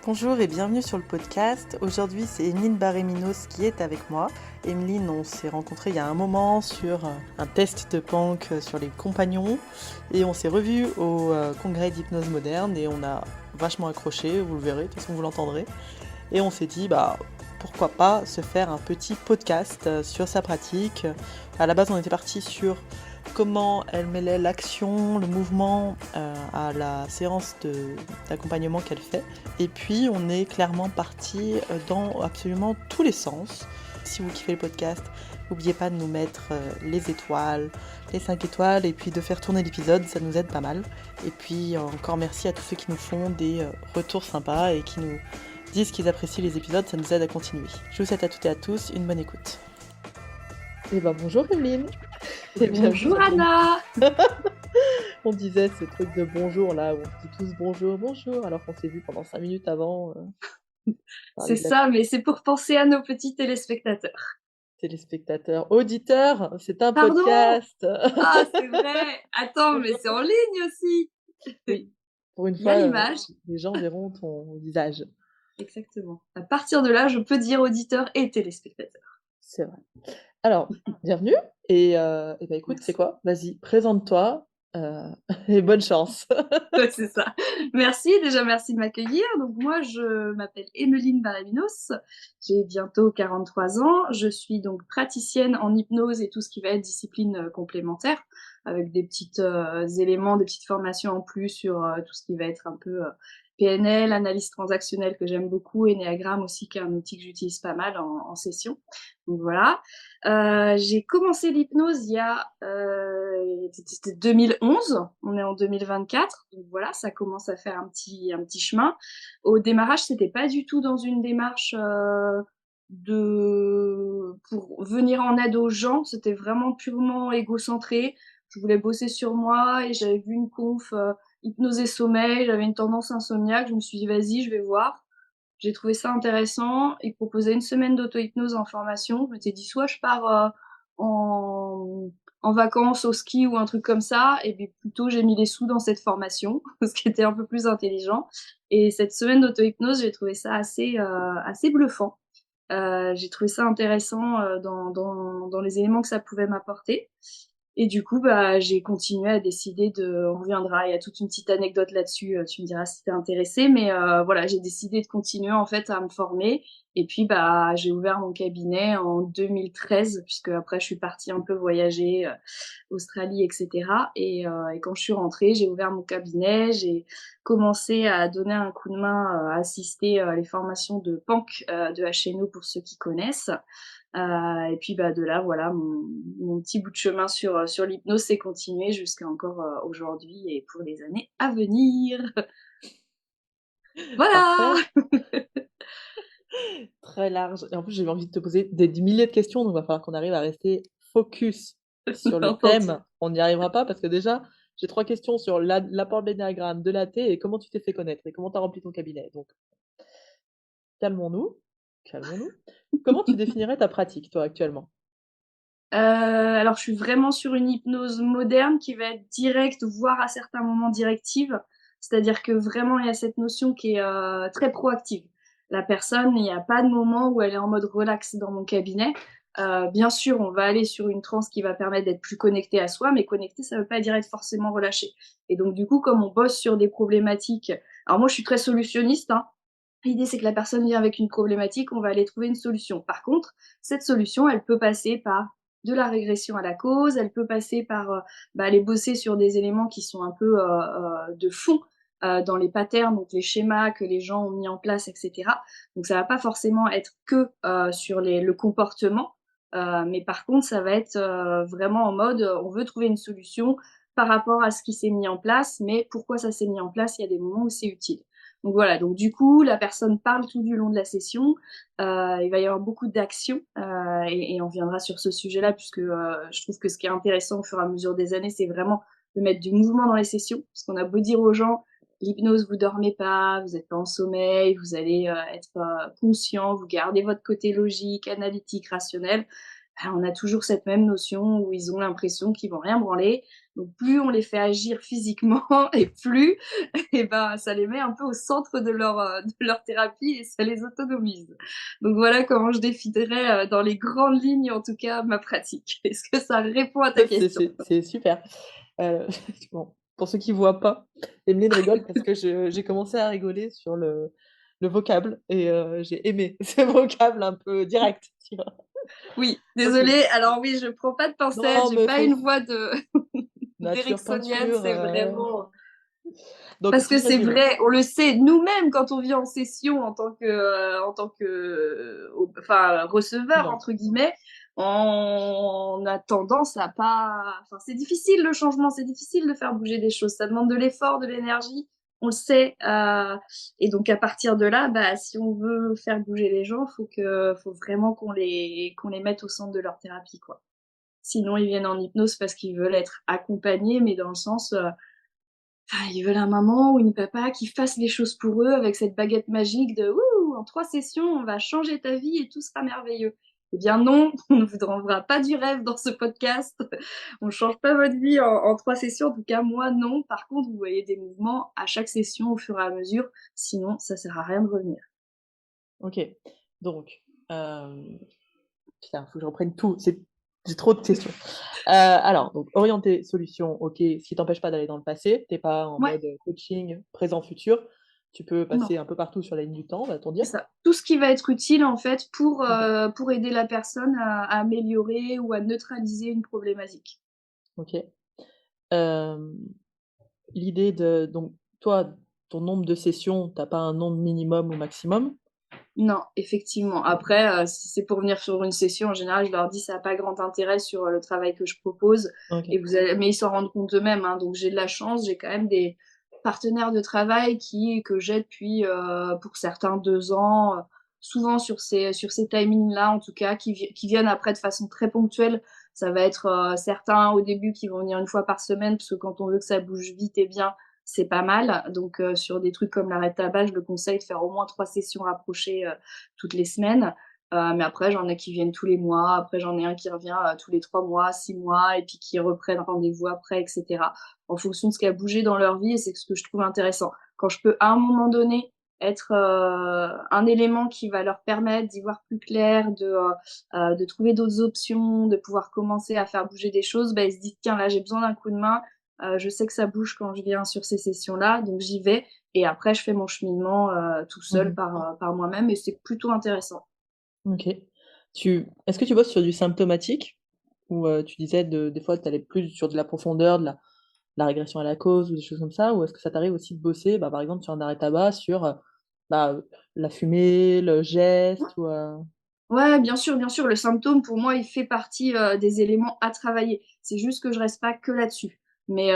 Bonjour et bienvenue sur le podcast. Aujourd'hui, c'est Emeline Barré-Minos qui est avec moi. Emeline, on s'est rencontrés il y a un moment sur un test de Pank sur les compagnons et on s'est revus au congrès d'hypnose moderne et on a vachement accroché, vous le verrez, de toute façon vous l'entendrez. Et on s'est dit, pourquoi pas se faire un petit podcast sur sa pratique. À la base, on était parti sur comment elle mêlait l'action, le mouvement à la séance d'accompagnement qu'elle fait. Et puis, on est clairement parti dans absolument tous les sens. Si vous kiffez le podcast, n'oubliez pas de nous mettre les étoiles, les 5 étoiles, et puis de faire tourner l'épisode, ça nous aide pas mal. Et puis, encore merci à tous ceux qui nous font des retours sympas et qui nous disent qu'ils apprécient les épisodes, ça nous aide à continuer. Je vous souhaite à toutes et à tous une bonne écoute. Et bonjour Emeline. Bonjour Anna. On disait ce truc de bonjour là, où on se dit tous bonjour, bonjour, alors qu'on s'est vu pendant 5 minutes avant. C'est ça, mais c'est pour penser à nos petits téléspectateurs. Téléspectateurs, auditeurs, c'est un Pardon. podcast. Ah, c'est vrai. Attends, mais c'est en ligne aussi. Oui, pour une Il y a fois, l'image. les gens verront ton visage. Exactement. À partir de là, je peux dire auditeur et téléspectateur. C'est vrai. Alors, bienvenue. Et écoute, Merci. c'est quoi? Vas-y, présente-toi et bonne chance. Ouais, c'est ça. Merci, déjà merci de m'accueillir. Donc moi, je m'appelle Emeline Barré-Minos. J'ai bientôt 43 ans. Je suis donc praticienne en hypnose et tout ce qui va être discipline complémentaire, avec des petits éléments, des petites formations en plus sur tout ce qui va être un peu PNL, analyse transactionnelle que j'aime beaucoup, et Ennéagramme aussi, qui est un outil que j'utilise pas mal en session. Donc voilà. J'ai commencé l'hypnose il y a c'était 2011, on est en 2024, donc voilà, ça commence à faire un petit chemin. Au démarrage, c'était pas du tout dans une démarche pour venir en aide aux gens, c'était vraiment purement égocentré. Je voulais bosser sur moi et j'avais vu une conf hypnose et sommeil, j'avais une tendance insomniaque, je me suis dit vas-y, je vais voir. J'ai trouvé ça intéressant. Ils proposaient une semaine d'auto-hypnose en formation. Je m'étais dit, soit je pars en, en vacances au ski ou un truc comme ça, et puis plutôt j'ai mis les sous dans cette formation, ce qui était un peu plus intelligent. Et cette semaine d'auto-hypnose, j'ai trouvé ça assez bluffant. J'ai trouvé ça intéressant dans les éléments que ça pouvait m'apporter. Et du coup, j'ai continué à décider on reviendra, il y a toute une petite anecdote là-dessus, tu me diras si t'es intéressée, mais voilà, j'ai décidé de continuer en fait à me former. Et puis, j'ai ouvert mon cabinet en 2013, puisque après, je suis partie un peu voyager, Australie, etc. Et quand je suis rentrée, j'ai ouvert mon cabinet, j'ai commencé à donner un coup de main, à assister à les formations de Pank de HNO pour ceux qui connaissent. Et puis de là, voilà, mon petit bout de chemin sur l'hypnose s'est continué jusqu'à encore aujourd'hui et pour les années à venir. Voilà. Parfait. Très large. Et en plus, j'ai envie de te poser des milliers de questions, donc il va falloir qu'on arrive à rester focus sur le Entendu. thème. On n'y arrivera pas parce que déjà, j'ai 3 questions sur l'apport de l'énéagramme, de l'AT et comment tu t'es fait connaître et comment tu as rempli ton cabinet. Donc, calmons-nous. Calmons-nous. Comment tu définirais ta pratique, toi, actuellement? Alors, je suis vraiment sur une hypnose moderne qui va être directe, voire à certains moments directive. C'est-à-dire que vraiment, il y a cette notion qui est très proactive. La personne, il n'y a pas de moment où elle est en mode relax dans mon cabinet. Bien sûr, on va aller sur une transe qui va permettre d'être plus connecté à soi, mais connecté, ça ne veut pas dire être forcément relâché. Et donc, du coup, comme on bosse sur des problématiques, alors moi, je suis très solutionniste, hein. L'idée, c'est que la personne vient avec une problématique, on va aller trouver une solution. Par contre, cette solution, elle peut passer par de la régression à la cause, elle peut passer par aller bosser sur des éléments qui sont un peu de fond dans les patterns, donc les schémas que les gens ont mis en place, etc. Donc ça va pas forcément être que sur le comportement, mais par contre, ça va être vraiment en mode on veut trouver une solution par rapport à ce qui s'est mis en place, mais pourquoi ça s'est mis en place, il y a des moments où c'est utile. Donc voilà, donc du coup, la personne parle tout du long de la session. Il va y avoir beaucoup d'actions et on viendra sur ce sujet-là puisque je trouve que ce qui est intéressant au fur et à mesure des années, c'est vraiment de mettre du mouvement dans les sessions. Parce qu'on a beau dire aux gens, l'hypnose, vous dormez pas, vous êtes pas en sommeil, vous allez être conscient, vous gardez votre côté logique, analytique, rationnel. on a toujours cette même notion où ils ont l'impression qu'ils vont rien branler. Donc plus on les fait agir physiquement et plus et ben, ça les met un peu au centre de leur thérapie et ça les autonomise. Donc voilà comment je définirais, dans les grandes lignes en tout cas, ma pratique. Est-ce que ça répond à ta Ouais, question? c'est super. Heu, bon, pour ceux qui voient pas, Emeline rigole parce que j'ai commencé à rigoler sur le vocable et j'ai aimé ce vocable un peu direct, tu vois? Oui, OK. désolée, alors oui, je prends pas de pincettes, Non, j'ai mais pas faut une voix de nature, d'éricksonienne, peinture, c'est vraiment donc parce si que je c'est résume, vrai, on le sait nous-mêmes quand on vient en session en tant que, enfin «receveur» client. entre guillemets, on a tendance à pas enfin c'est difficile le changement, c'est difficile de faire bouger des choses, ça demande de l'effort, de l'énergie, on le sait, et donc à partir de là, bah, si on veut faire bouger les gens, faut vraiment qu'on les mette au centre de leur thérapie, quoi. Sinon ils viennent en hypnose parce qu'ils veulent être accompagnés, mais dans le sens, ils veulent un maman ou une papa qui fasse les choses pour eux avec cette baguette magique de: «Ouh, en 3 sessions, on va changer ta vie et tout sera merveilleux». Eh bien non, on ne vous enverra pas du rêve dans ce podcast. On change pas votre vie en 3 sessions, en tout cas moi non. Par contre, vous voyez des mouvements à chaque session au fur et à mesure, sinon ça sert à rien de revenir. OK. Donc, putain, faut que je reprenne tout, j'ai trop de questions. Alors, donc orienter solution, OK, ce qui t'empêche pas d'aller dans le passé. Tu es pas en Ouais, mode, coaching présent, futur. Tu peux non, passer un peu partout sur la ligne du temps, on va t'en c'est dire. ça. Tout ce qui va être utile en fait OK, pour aider la personne à améliorer ou à neutraliser une problématique. OK. Hem, L'idée de donc toi, ton nombre de sessions, tu as pas un nombre minimum ou maximum? Non, effectivement. Après, si c'est pour venir sur une session, en général, je leur dis: «Ça a pas grand intérêt sur, le travail que je propose OK, et vous allez» mais ils s'en rendent compte eux-mêmes, hein, donc j'ai de la chance, j'ai quand même des partenaires de travail que j'ai depuis, pour certains 2 ans, souvent sur ces timings-là, en tout cas, qui viennent après de façon très ponctuelle. Ça va être, certains au début qui vont venir une fois par semaine, parce que quand on veut que ça bouge vite et bien, c'est pas mal. Donc, sur des trucs comme l'arrêt de tabac, je le conseille de faire au moins 3 sessions rapprochées, toutes les semaines. Mais après, j'en ai qui viennent tous les mois. Après, j'en ai un qui revient, tous les 3 mois, 6 mois et puis qui reprennent rendez-vous après et cetera. En fonction de ce qui a bougé dans leur vie et c'est ce que je trouve intéressant. Quand je peux, à un moment donné, être, un élément qui va leur permettre d'y voir plus clair, de trouver d'autres options, de pouvoir commencer à faire bouger des choses, bah, ils se disent: «Tiens, là, j'ai besoin d'un coup de main, je sais que ça bouge quand je viens sur ces sessions-là, donc j'y vais et après je fais mon cheminement, tout seul mmh par moi-même et c'est plutôt intéressant. OK. Est-ce que tu bosses sur du symptomatique? Ou, tu disais des fois tu allais plus sur de la profondeur, de la régression à la cause ou des choses comme ça? Ou est-ce que ça t'arrive aussi de bosser, bah, par exemple sur un arrêt tabac sur, bah, la fumée, le Ouais. geste ou, Ouais, bien sûr, le symptôme pour moi, il fait partie, des éléments à travailler. C'est juste que je reste pas que là-dessus. Mais,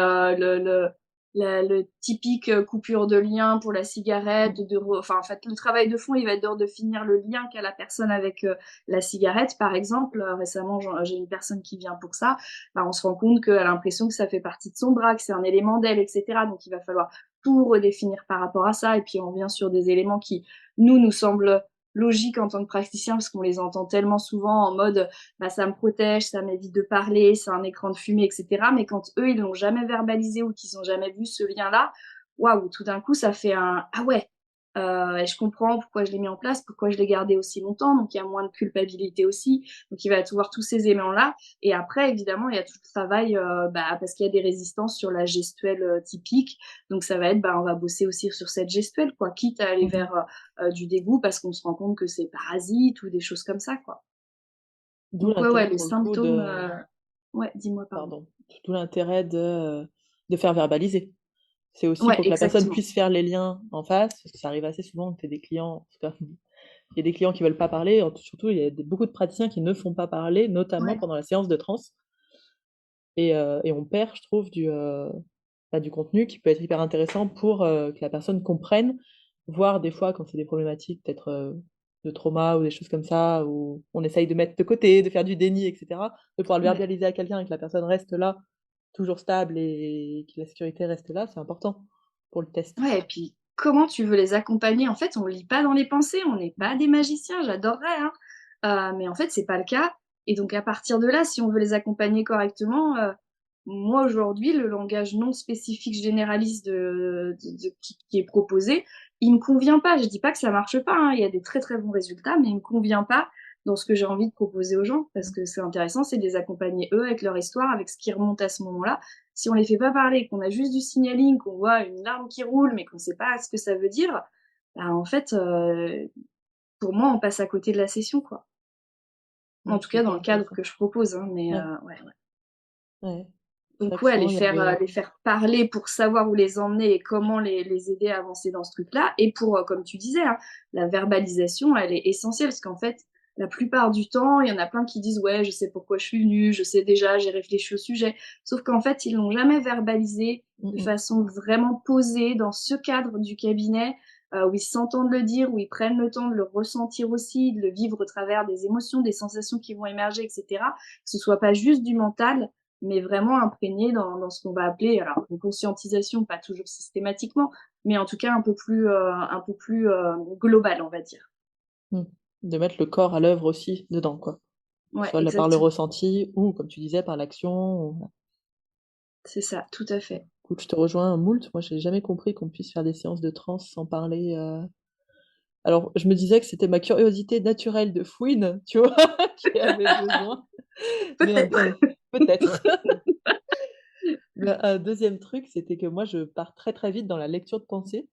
le typique, coupure de lien pour la cigarette, mmh, enfin, en fait, le travail de fond, il va être d'ordre de finir le lien qu'a la personne avec, la cigarette, par exemple. Récemment, j'ai une personne qui vient pour ça. Bah, on se rend compte qu'elle a l'impression que ça fait partie de son bras, que c'est un élément d'elle et cetera. Donc il va falloir tout redéfinir par rapport à ça et puis on revient sur des éléments qui, nous semblent logique en tant que praticien parce qu'on les entend tellement souvent en mode bah ça me protège, ça m'évite de parler, c'est un écran de fumée, etc. Mais quand eux ils l'ont jamais verbalisé ou qu'ils ont jamais vu ce lien-là, waouh, tout d'un coup ça fait un ah ouais, et je comprends pourquoi je l'ai mis en place, pourquoi je l'ai gardé aussi longtemps, donc il y a moins de culpabilité aussi. Donc il va y avoir tous ces éléments-là. Et après évidemment il y a tout le travail, bah, parce qu'il y a des résistances sur la gestuelle typique. Donc ça va être, bah, on va bosser aussi sur cette gestuelle, quoi, quitte à aller mmh vers du dégoût parce qu'on se rend compte que c'est parasite ou des choses comme ça, quoi. D'où Donc ouais, l'intérêt les pour le coup symptômes, de ouais, dis-moi, pardon. pardon, d'où l'intérêt de faire verbaliser. C'est aussi Ouais, pour que la personne exactement. puisse faire les liens en face, parce que ça arrive assez souvent que tu aies des clients, en tout cas, il y a des clients qui veulent pas parler, surtout il y a beaucoup de praticiens qui ne font pas parler, notamment Ouais, pendant la séance de transe et on perd, je trouve, bah, du contenu qui peut être hyper intéressant pour, que la personne comprenne, voire des fois quand c'est des problématiques peut-être, de trauma ou des choses comme ça, où on essaye de mettre de côté, de faire du déni et cetera, de pouvoir le ouais. verbaliser à quelqu'un et que la personne reste là, toujours stable et que la sécurité reste là, c'est important pour le test. Ouais et puis comment tu veux les accompagner? En fait, on lit pas dans les pensées, on n'est pas des magiciens, j'adorerais, hein, mais en fait, c'est pas le cas Et donc à partir de là, si on veut les accompagner correctement, moi aujourd'hui, le langage non spécifique généraliste qui est proposé, il me convient pas. Je dis pas que ça marche pas, hein. Il y a des très très bons résultats, mais il me convient pas dans ce que j'ai envie de proposer aux gens, parce que c'est intéressant, c'est de les accompagner eux avec leur histoire, avec ce qui remonte à ce moment-là. Si on les fait pas parler, qu'on a juste du signaling, qu'on voit une larme qui roule, mais qu'on sait pas ce que ça veut dire, bah, en fait, pour moi, on passe à côté de la session, quoi. En Ouais, tout c'est cas, dans hyper le cadre intéressant. que je propose, hein, mais Ouais, ouais, ouais. ouais. C'est Donc ouais, l'accent, il y a le... les faire parler pour savoir où les emmener et comment les aider à avancer dans ce truc-là. Et pour, comme tu disais, hein, la verbalisation, elle est essentielle parce qu'en fait, la plupart du temps, il y en a plein qui disent ouais, je sais pourquoi je suis venue, je sais déjà, j'ai réfléchi au sujet. Sauf qu'en fait, ils l'ont jamais verbalisé de Mm, façon vraiment posée dans ce cadre du cabinet où ils s'entendent le dire, où ils prennent le temps de le ressentir aussi, de le vivre au travers des émotions, des sensations qui vont émerger, etc. Que ce soit pas juste du mental, mais vraiment imprégné dans ce qu'on va appeler, alors une conscientisation, pas toujours systématiquement, mais en tout cas un peu plus global, on va dire. mm. De mettre le corps à l'œuvre aussi dedans, quoi. Ouais, Soit par le exactement. ressenti ou, comme tu disais, par l'action. C'est ça, tout à fait. Écoute, je te rejoins moult. Moi, j'ai jamais compris qu'on puisse faire des séances de transe sans parler. Alors, je me disais que c'était ma curiosité naturelle de fouine, tu vois, qui avait besoin. Mais Peut-être. peut-être. Mais un deuxième truc, c'était que moi, je pars très très vite dans la lecture de pensée.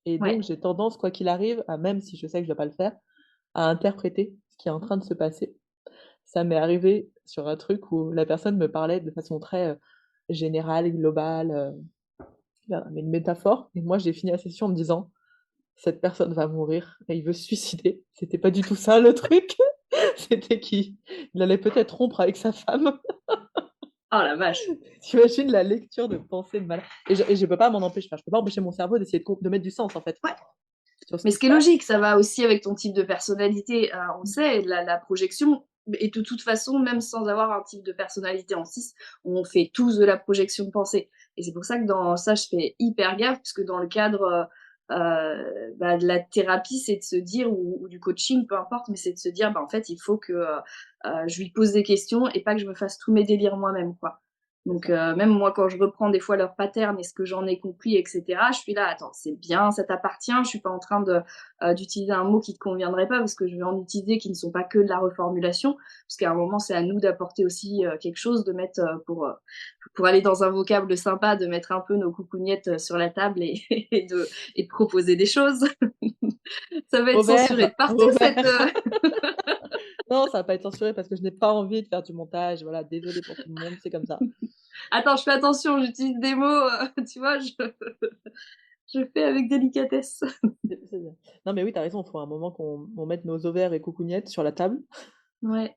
Et donc, Ouais, j'ai tendance, quoi qu'il arrive, à même si je sais que je ne dois pas le faire, à interpréter ce qui est en train de se passer. Ça m'est arrivé sur un truc où la personne me parlait de façon très générale, globale, mais une métaphore. Et moi, j'ai fini la session en me disant, cette personne va mourir et il veut se suicider. C'était pas du tout ça le truc. C'était qu'il allait peut-être rompre avec sa femme. oh la vache. T'imagines la lecture de pensée de malade. Et je peux pas m'en empêcher. Enfin, je peux pas empêcher mon cerveau d'essayer de mettre du sens en fait Ouais. sur ce Mais qui ce se qui est passe. logique, ça va aussi avec ton type de personnalité. On sait, la projection, et de toute façon, même sans avoir un type de personnalité en 6, on fait tous de la projection de pensée. Et c'est pour ça que dans ça, je fais hyper gaffe, puisque dans le cadre de la thérapie, c'est de se dire, ou du coaching, peu importe, mais c'est de se dire, bah, en fait, il faut que je lui pose des questions et pas que je me fasse tous mes délires moi-même, quoi. C'est Donc, ça. même moi, quand je reprends des fois leurs patterns et ce que j'en ai compris, etc., je suis là, attends, c'est bien, ça t'appartient, je suis pas en train d'utiliser un mot qui te conviendrait pas parce que je vais en utiliser qui ne sont pas que de la reformulation, parce qu'à un moment, c'est à nous d'apporter aussi quelque chose, de mettre, pour aller dans un vocable sympa, de mettre un peu nos coucougnettes sur la table et de proposer des choses. Ça va être censuré de partout, Au cette... vert. Non, ça va pas être censuré parce que je n'ai pas envie de faire du montage. Voilà, désolé pour tout le monde, c'est comme ça. Attends, je fais attention, j'utilise des mots, tu vois, je fais avec délicatesse. C'est bien. Non, mais oui, t'as raison, il faut un moment qu'on mette nos ovaires et coucougnettes sur la table Ouais,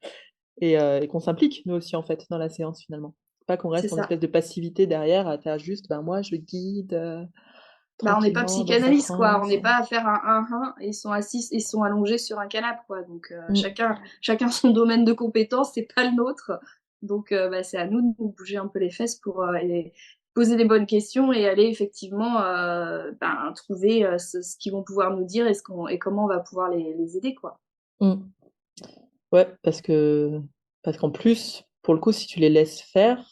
et qu'on s'implique, nous aussi, en fait, dans la séance, finalement. Pas qu'on c'est reste en ça. espèce de passivité derrière à faire juste, ben moi, je guide Bah, on n'est pas tranquillement dans sa psychanalyste, quoi. On transe. n'est pas à faire un 1-1 et ils sont assis, ils sont allongés sur un canapé, quoi. Donc, Mm, chacun son domaine de compétence, c'est pas le nôtre. Donc, bah, c'est à nous de nous bouger un peu les fesses pour et poser les bonnes questions et aller effectivement ben, trouver ce qu'ils vont pouvoir nous dire et comment on va pouvoir les aider, quoi. mm. Ouais, parce qu'en plus, pour le coup, si tu les laisses faire,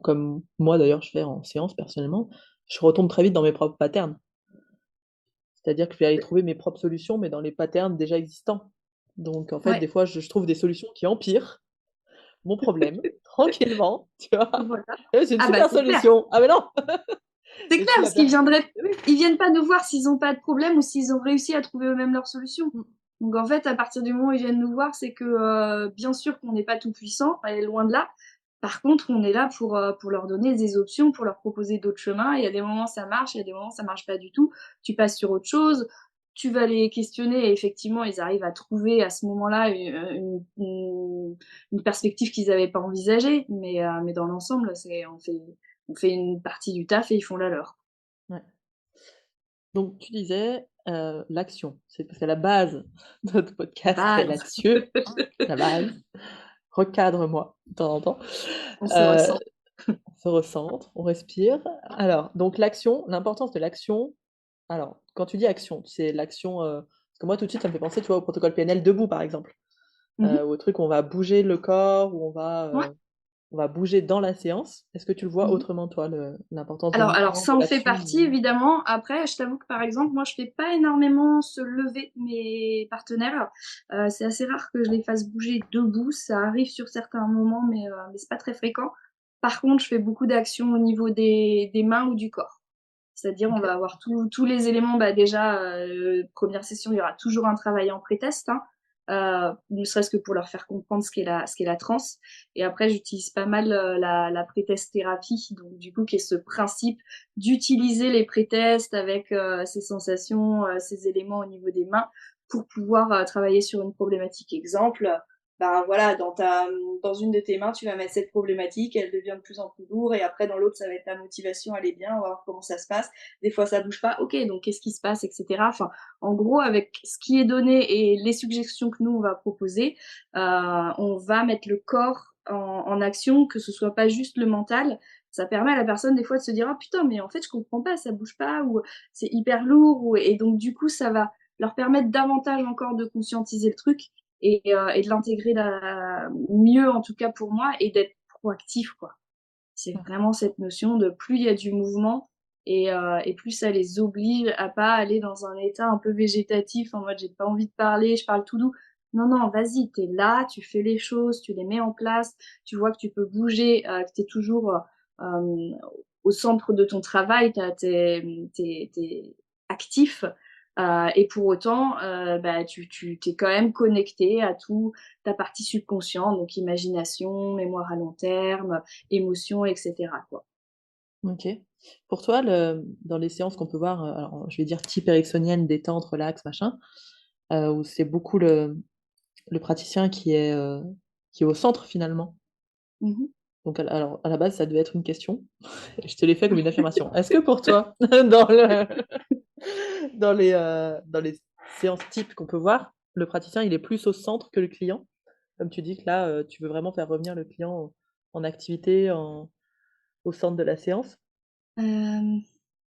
comme moi d'ailleurs je fais en séance personnellement, je retombe très vite dans mes propres patterns. C'est-à-dire que je vais aller trouver mes propres solutions, mais dans les patterns déjà existants. Donc en fait, des Ouais, fois, je trouve des solutions qui empirent mon problème, tranquillement, tu vois. voilà. Et c'est une Ah bah super c'est clair. solution. Ah mais non! C'est Et clair, si la parce qu'ils personne... viendraient, Oui. ils viennent pas nous voir s'ils ont pas de problème ou s'ils ont réussi à trouver eux-mêmes leur solution. Mm, Donc en fait, à partir du moment où ils viennent nous voir, c'est que bien sûr qu'on n'est pas tout puissant, et loin de là. Par contre, on est là pour leur donner des options, pour leur proposer d'autres chemins. Il y a des moments ça marche, il y a des moments ça marche pas du tout. Tu passes sur autre chose, tu vas les questionner et effectivement, ils arrivent à trouver à ce moment-là une perspective qu'ils n'avaient pas envisagée. Mais dans l'ensemble, on fait une partie du taf et ils font la leur. ouais. Donc tu disais l'action. C'est parce qu'à la base de notre La podcast, c'est base, là-dessus. La base. Recadre-moi de temps en temps. on se Euh, ressent. on se recentre, on respire. Alors, donc l'action, l'importance de l'action. Alors, quand tu dis action, c'est l'action. Parce que moi, tout de suite, ça me fait penser, tu vois, au protocole PNL debout, par exemple. Mhm. au truc où on va bouger le corps, où Ouais. on va bouger dans la séance. Est-ce que tu le vois Mhm. autrement, toi, l'importance du Alors mouvement, de ça en fait l'action? partie évidemment. Après, je t'avoue que par exemple, moi je fais pas énormément se lever mes partenaires. C'est assez rare que je les fasse bouger debout. Ça arrive sur certains moments, mais c'est pas très fréquent. Par contre, je fais beaucoup d'actions au niveau des mains ou du corps. C'est-à-dire, on Ok. va avoir tous les éléments. Bah déjà, première session, il y aura toujours un travail en pré-test, hein, ne serait-ce que pour leur faire comprendre ce qu'est la transe. Et après, j'utilise pas mal la pré-test thérapie, donc du coup, qui est ce principe d'utiliser les pré-tests avec ces sensations, ces éléments au niveau des mains pour pouvoir travailler sur une problématique. Exemple, ben voilà, dans une de tes mains, tu vas mettre cette problématique, elle devient de plus en plus lourde, et après dans l'autre, ça va être ta motivation, elle est bien, on va voir comment ça se passe. Des fois, ça bouge pas, ok, donc qu'est-ce qui se passe, etc. Enfin, en gros, avec ce qui est donné et les suggestions que nous on va proposer, on va mettre le corps en action, que ce soit pas juste le mental. Ça permet à la personne des fois de se dire ah putain mais en fait je comprends pas, ça bouge pas ou c'est hyper lourd et donc du coup ça va leur permettre davantage encore de conscientiser le truc et de l'intégrer mieux en tout cas pour moi et d'être proactif quoi. C'est vraiment cette notion de plus il y a du mouvement et plus ça les oblige à pas aller dans un état un peu végétatif en mode j'ai pas envie de parler, je parle tout doux. Non, non, vas-y, t'es là, tu fais les choses, tu les mets en place, tu vois que tu peux bouger, que t'es toujours euh, au centre de ton travail, t'es actif. Et pour autant, bah, tu t'es quand même connecté à tout ta partie subconsciente, donc imagination, mémoire à long terme, émotions, etc., quoi. Ok. Pour toi, dans les séances qu'on peut voir, alors, je vais dire type ericksonienne, détente, relax, machin, où c'est beaucoup le praticien qui est au centre finalement. Mhm. Donc, alors, à la base, ça devait être une question. Je te l'ai fait comme une affirmation. Est-ce que pour toi, dans les séances types qu'on peut voir, le praticien, il est plus au centre que le client? Comme tu dis que là, tu veux vraiment faire revenir le client en activité, au centre de la séance. Euh,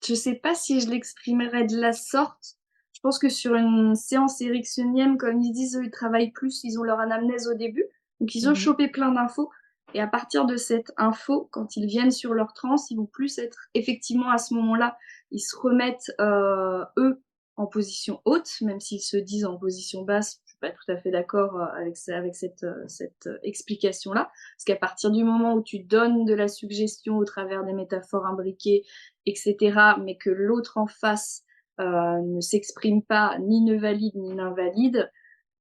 je sais pas si je l'exprimerais de la sorte. Je pense que sur une séance ericksonienne, comme ils disent, eux, ils travaillent plus, ils ont leur anamnèse au début. Donc, ils ont Mhm. chopé plein d'infos. Et à partir de cette info, quand ils viennent sur leur transe, ils vont plus être effectivement à ce moment-là, ils se remettent eux en position haute, même s'ils se disent en position basse. Je suis pas tout à fait d'accord avec cette explication-là. Parce qu'à partir du moment où tu donnes de la suggestion au travers des métaphores imbriquées, etc., mais que l'autre en face ne s'exprime pas, ni ne valide, ni n'invalide,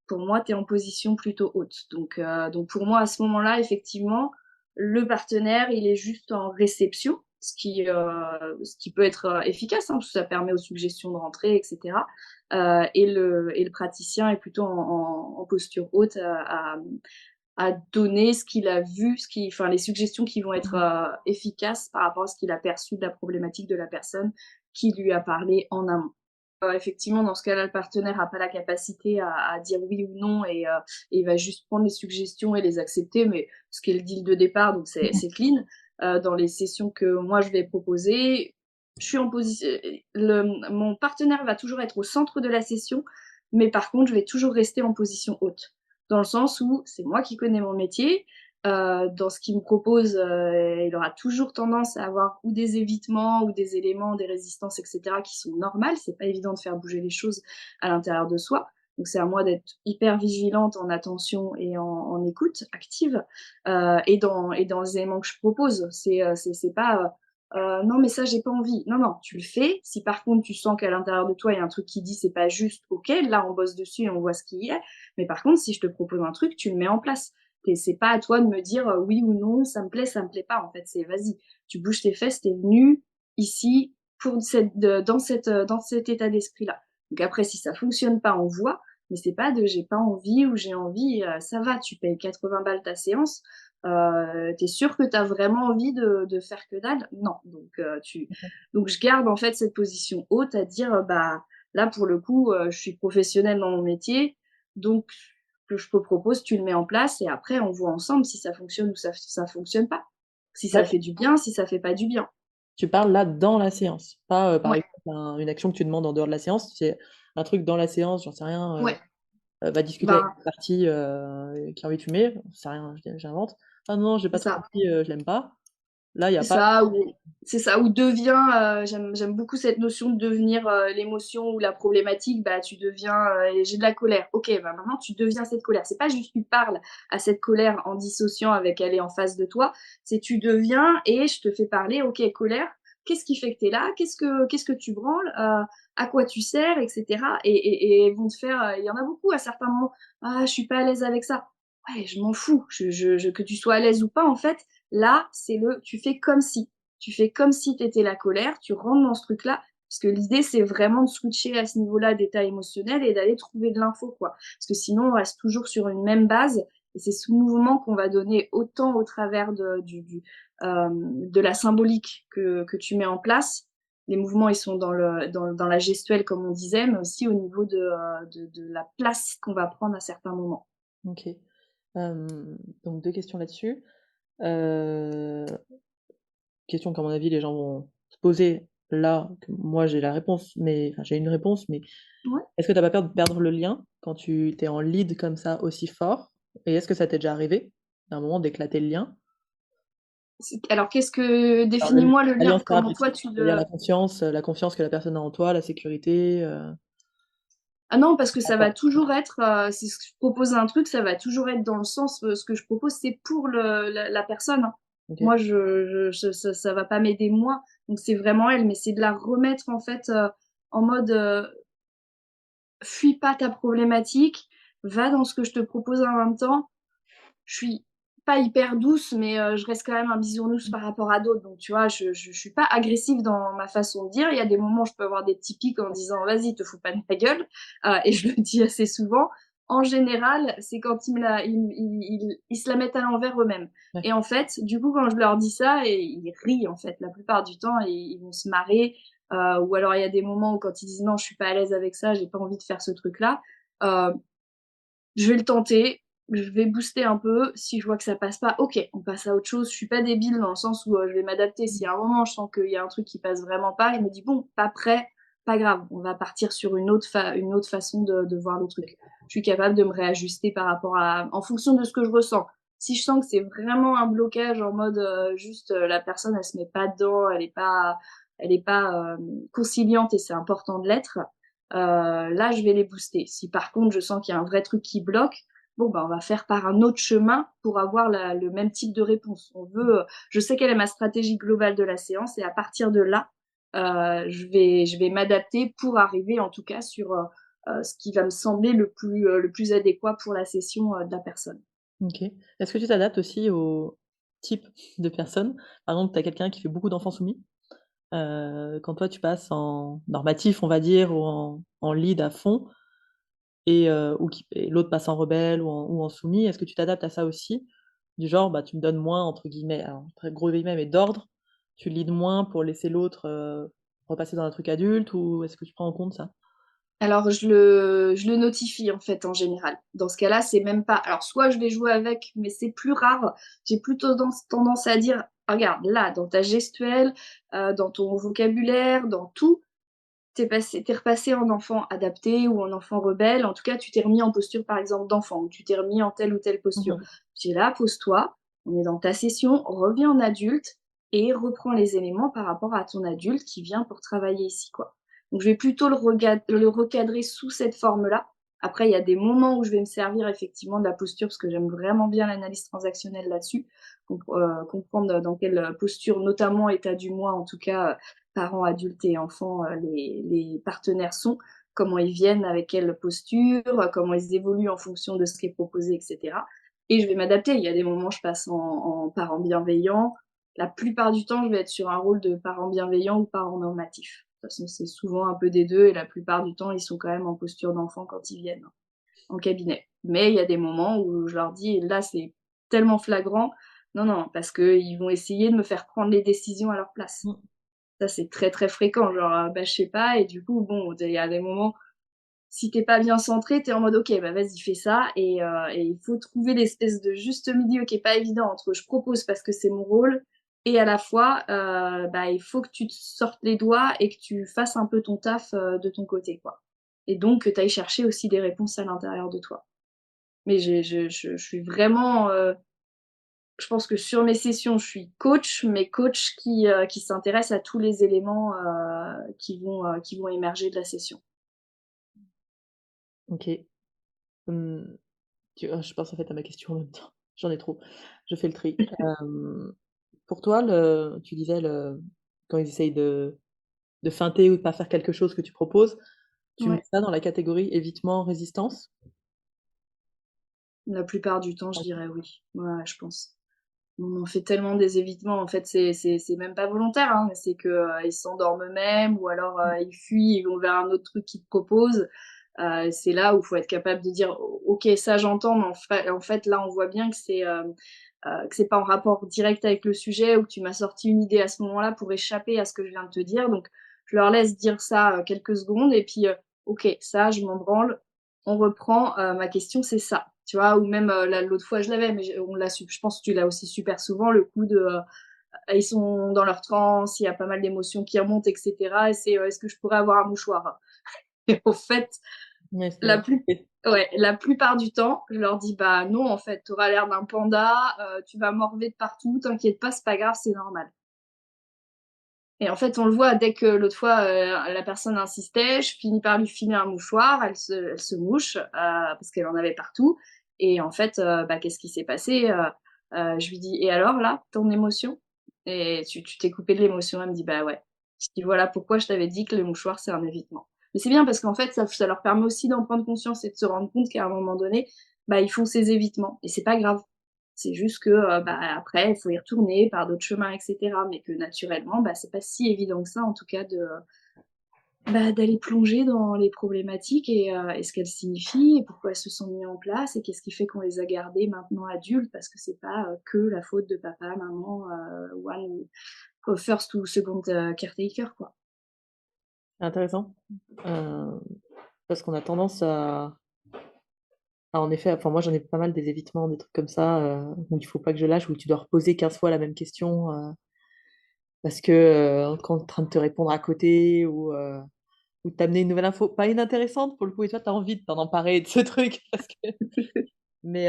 pour moi, tu es en position plutôt haute. Donc pour moi, à ce moment-là, effectivement, le partenaire, il est juste en réception, ce qui peut être efficace, hein, parce que ça permet aux suggestions de rentrer, etc. Et le praticien est plutôt en posture haute à donner ce qu'il a vu, enfin, les suggestions qui vont être efficaces par rapport à ce qu'il a perçu de la problématique de la personne qui lui a parlé en amont. Effectivement, dans ce cas-là, le partenaire n'a pas la capacité à dire oui ou non et il va juste prendre les suggestions et les accepter, mais ce qui est le deal de départ, donc c'est clean. Dans les sessions que moi je vais proposer, je suis en position. Mon partenaire va toujours être au centre de la session, mais par contre, je vais toujours rester en position haute dans le sens où c'est moi qui connais mon métier. Dans ce qu'il me propose, il aura toujours tendance à avoir ou des évitements ou des éléments, des résistances, etc., qui sont normales. C'est pas évident de faire bouger les choses à l'intérieur de soi. Donc c'est à moi d'être hyper vigilante en attention et en écoute active et dans les éléments que je propose. C'est pas non mais ça j'ai pas envie. Non non, tu le fais. Si par contre tu sens qu'à l'intérieur de toi il y a un truc qui dit c'est pas juste, ok, là on bosse dessus et on voit ce qu'il y a. Mais par contre si je te propose un truc, tu le mets en place. C'est pas à toi de me dire oui ou non, ça me plaît pas. En fait, c'est vas-y, tu bouges tes fesses, t'es venu ici pour dans cet état d'esprit-là. Donc après, si ça fonctionne pas, on voit. Mais c'est pas de j'ai pas envie ou j'ai envie, ça va, tu payes 80 balles ta séance. T'es sûr que t'as vraiment envie de faire que dalle? Non. Donc je garde en fait cette position haute à dire bah là pour le coup, je suis professionnelle dans mon métier, donc que je te propose, tu le mets en place et après on voit ensemble si ça fonctionne ou ça fonctionne pas. Si Là, ça fait du bien, si ça fait pas du bien. tu parles là dans la séance, pas par Ouais, exemple une action que tu demandes en dehors de la séance, c'est un truc dans la séance, j'en sais rien. ouais. va discuter avec Ben, une partie qui a envie de fumer, c'est rien, j'invente. Ah non, j'ai c'est pas trop ça. envie, je l'aime pas. Là, il y a C'est pas. ça, ou c'est ça, ou devient, j'aime beaucoup cette notion de devenir, l'émotion ou la problématique, bah, tu deviens, j'ai de la colère. OK, bah, maintenant tu deviens cette colère. C'est pas juste tu parles à cette colère en dissociant avec elle est en face de toi, c'est tu deviens et je te fais parler: «OK, colère, qu'est-ce qui fait que tu es là? Qu'est-ce que tu branles? À quoi tu sers?» et cetera et vont te faire, il y en a beaucoup à certains moments: «Ah, je suis pas à l'aise avec ça». Ouais, je m'en fous, je que tu sois à l'aise ou pas, en fait, là, c'est le tu fais comme si. Tu fais comme si tu étais la colère, tu rentres dans ce truc-là, parce que l'idée, c'est vraiment de switcher à ce niveau-là d'état émotionnel et d'aller trouver de l'info, quoi. Parce que sinon, on reste toujours sur une même base et c'est ce mouvement qu'on va donner autant au travers de la symbolique que tu mets en place. Les mouvements, ils sont dans la gestuelle, comme on disait, mais aussi au niveau de la place qu'on va prendre à certains moments. OK. Donc 2 questions là-dessus. Heu, question qu'à mon avis les gens vont se poser là, que moi j'ai la réponse, mais enfin j'ai une réponse, mais Ouais. est-ce que tu as pas peur de perdre le lien quand tu es en lead comme ça aussi fort? Et est-ce que ça t'est déjà arrivé, à un moment d'éclater le lien? Alors, qu'est-ce que Alors le définis-moi le lien? l'alliance Comment toi thérapeutique, tu c'est-à-dire le la confiance que la personne a en toi, la sécurité, Ah non, parce que ça va toujours être, si je propose un truc, ça va toujours être dans le sens, ce que je propose, c'est pour la personne, hein. OK. Moi, ça va pas m'aider moi, donc c'est vraiment elle, mais c'est de la remettre en fait, en mode, fuis pas ta problématique, va dans ce que je te propose en même temps. Je suis pas hyper douce, mais je reste quand même un bisounours par rapport à d'autres. Donc, tu vois, je suis pas agressive dans ma façon de dire. Il y a des moments où je peux avoir des petits pics en disant: «Vas-y, te fous pas de ma gueule», et je le dis assez souvent. En général, c'est quand ils me la ils se la mettent à l'envers eux-mêmes Ouais. et en fait, du coup, quand je leur dis ça et ils rient, en fait, la plupart du temps et ils vont se marrer, ou alors il y a des moments où quand ils disent: «Non, je suis pas à l'aise avec ça, j'ai pas envie de faire ce truc-là», heu je vais le tenter, je vais booster un peu. Si je vois que ça passe pas, OK, on passe à autre chose. Je suis pas débile dans le sens où, je vais m'adapter. Si à un moment je sens qu'il y a un truc qui passe vraiment pas, je me dis: «Bon, pas prêt, pas grave, on va partir sur une autre façon de voir le truc». Je suis capable de me réajuster par rapport à en fonction de ce que je ressens. Si je sens que c'est vraiment un blocage en mode, juste, la personne elle se met pas dedans, elle est pas, conciliante et c'est important de l'être, là, je vais les booster. Si par contre, je sens qu'il y a un vrai truc qui bloque, bon, bah, on va faire par un autre chemin pour avoir le même type de réponse. Je sais quelle est ma stratégie globale de la séance et à partir de là, je vais m'adapter pour arriver en tout cas sur, ce qui va me sembler le plus adéquat pour la session, de la personne. OK. Est-ce que tu t'adaptes aussi au type de personne? Par exemple, tu as quelqu'un qui fait beaucoup d'enfants soumis, quand toi tu passes en normatif, on va dire, ou en lead à fond ou et l'autre passe en rebelle ou en soumis, est-ce que tu t'adaptes à ça aussi? Du genre, bah, tu me donnes moins entre guillemets, alors très gros guillemets, mais d'ordre, tu leads moins pour laisser l'autre, repasser dans un truc adulte ou est-ce que tu prends en compte ça? Alors je le notifie en fait en général. Dans ce cas-là, c'est même pas alors soit je vais jouer avec, mais c'est plus rare. J'ai plutôt tendance à dire: «Regarde, là, dans ta gestuelle, dans ton vocabulaire, dans tout, tu repassé en enfant adapté ou en enfant rebelle. En tout cas, tu t'es remis en posture, par exemple, d'enfant ou tu t'es remis en telle ou telle Mmh posture». mh. Tu es là, pose-toi, on est dans ta session, reviens en adulte et reprends les éléments par rapport à ton adulte qui vient pour travailler ici, quoi. Donc je vais plutôt le recadrer sous cette forme-là. Après, il y a des moments où je vais me servir effectivement de la posture parce que j'aime vraiment bien l'analyse transactionnelle là-dessus, comprendre dans quelle posture, notamment état du moi en tout cas, parents, adultes et enfants, les partenaires sont, comment ils viennent, avec quelle posture, comment ils évoluent en fonction de ce qui est proposé, et cetera. Et je vais m'adapter. Il y a des moments, je passe en parent bienveillant. La plupart du temps, je vais être sur un rôle de parent bienveillant ou parent normatif. De toute façon, c'est souvent un peu des 2 et la plupart du temps, ils sont quand même en posture d'enfant quand ils viennent, hein, en cabinet. Mais il y a des moments où je leur dis: «Là, c'est tellement flagrant, non, non», parce qu'ils vont essayer de me faire prendre les décisions à leur place. Mmh. Ça, c'est très, très fréquent, genre, bah, je sais pas et du coup, bon, il y a des moments, si tu es pas bien centré, tu es en mode: «OK, bah, vas-y, fais ça» et il faut trouver l'espèce de juste milieu qui est pas évident entre je propose parce que c'est mon rôle et à la fois, bah, il faut que tu te sortes les doigts et que tu fasses un peu ton taf, de ton côté, quoi. et donc que tu ailles chercher aussi des réponses à l'intérieur de toi. Mais je suis vraiment, je pense que sur mes sessions, je suis coach, mais coach qui s'intéresse à tous les éléments, qui vont émerger de la session. OK. Mmh, je pense en fait à ma question en même temps. J'en ai trop. Je fais le tri. Pour toi, tu disais quand ils essayent de feinter ou de pas faire quelque chose que tu proposes, tu mets Ouais, ça dans la catégorie évitement, résistance? la plupart du temps, je dirais oui. Ouais, je pense. On fait tellement des évitements, en fait, c'est même pas volontaire, hein, mais c'est que, ils s'endorment eux-mêmes ou alors, ils fuient, ils vont vers un autre truc qu'ils te proposent. C'est là où il faut être capable de dire: OK, ça j'entends, mais en fait, là, on voit bien que c'est pas en rapport direct avec le sujet ou que tu m'as sorti une idée à ce moment-là pour échapper à ce que je viens de te dire». Donc je leur laisse dire ça, quelques secondes et puis, «OK, ça, je m'en branle, on reprend, ma question, c'est ça». Tu vois? Ou même, là, l'autre fois, je l'avais, mais on l'a je pense que tu l'as aussi super souvent, le coup de, ils sont dans leur transe, il y a pas mal d'émotions qui remontent et cetera et c'est, «Est-ce que je pourrais avoir un mouchoir?» Et au fait, Ouais, c'est la vrai. plus ouais, la plupart du temps, je leur dis: «Bah, non, en fait, tu auras l'air d'un panda, tu vas morver de partout, t'inquiète pas, c'est pas grave, c'est normal». Et en fait, on le voit dès que l'autre fois, la personne insistait, je finis par lui filer un mouchoir, elle se mouche, parce qu'elle en avait partout et en fait, bah, qu'est-ce qui s'est passé? Je lui dis: «Et alors là, ton émotion? Et tu t'es coupé de l'émotion?» Elle me dit: «Bah, ouais». Je dis: «Voilà pourquoi je t'avais dit que le mouchoir, c'est un évitement». Mais c'est bien parce qu'en fait, ça leur permet aussi d'en prendre conscience et de se rendre compte qu'à un moment donné, bah, ils font ces évitements et c'est pas grave. C'est juste que, bah, après, il faut y retourner par d'autres chemins et cetera, mais que naturellement, bah, c'est pas si évident que ça, en tout cas, bah, d'aller plonger dans les problématiques et ce qu'elles signifient et pourquoi elles se sont mis en place et qu'est-ce qui fait qu'on les a gardées maintenant adultes parce que c'est pas, que la faute de papa, maman, one ou first ou second, caretaker, quoi. C'est intéressant, heu, parce qu'on a tendance à en effet enfin moi j'en ai pas mal des évitements, des trucs comme ça, où il faut pas que je lâche, où tu dois reposer 15 fois la même question, parce que, on est en train de te répondre à côté ou t'amener une nouvelle info, pas inintéressante pour le coup et toi tu as envie de t'en emparer de ce truc parce que mais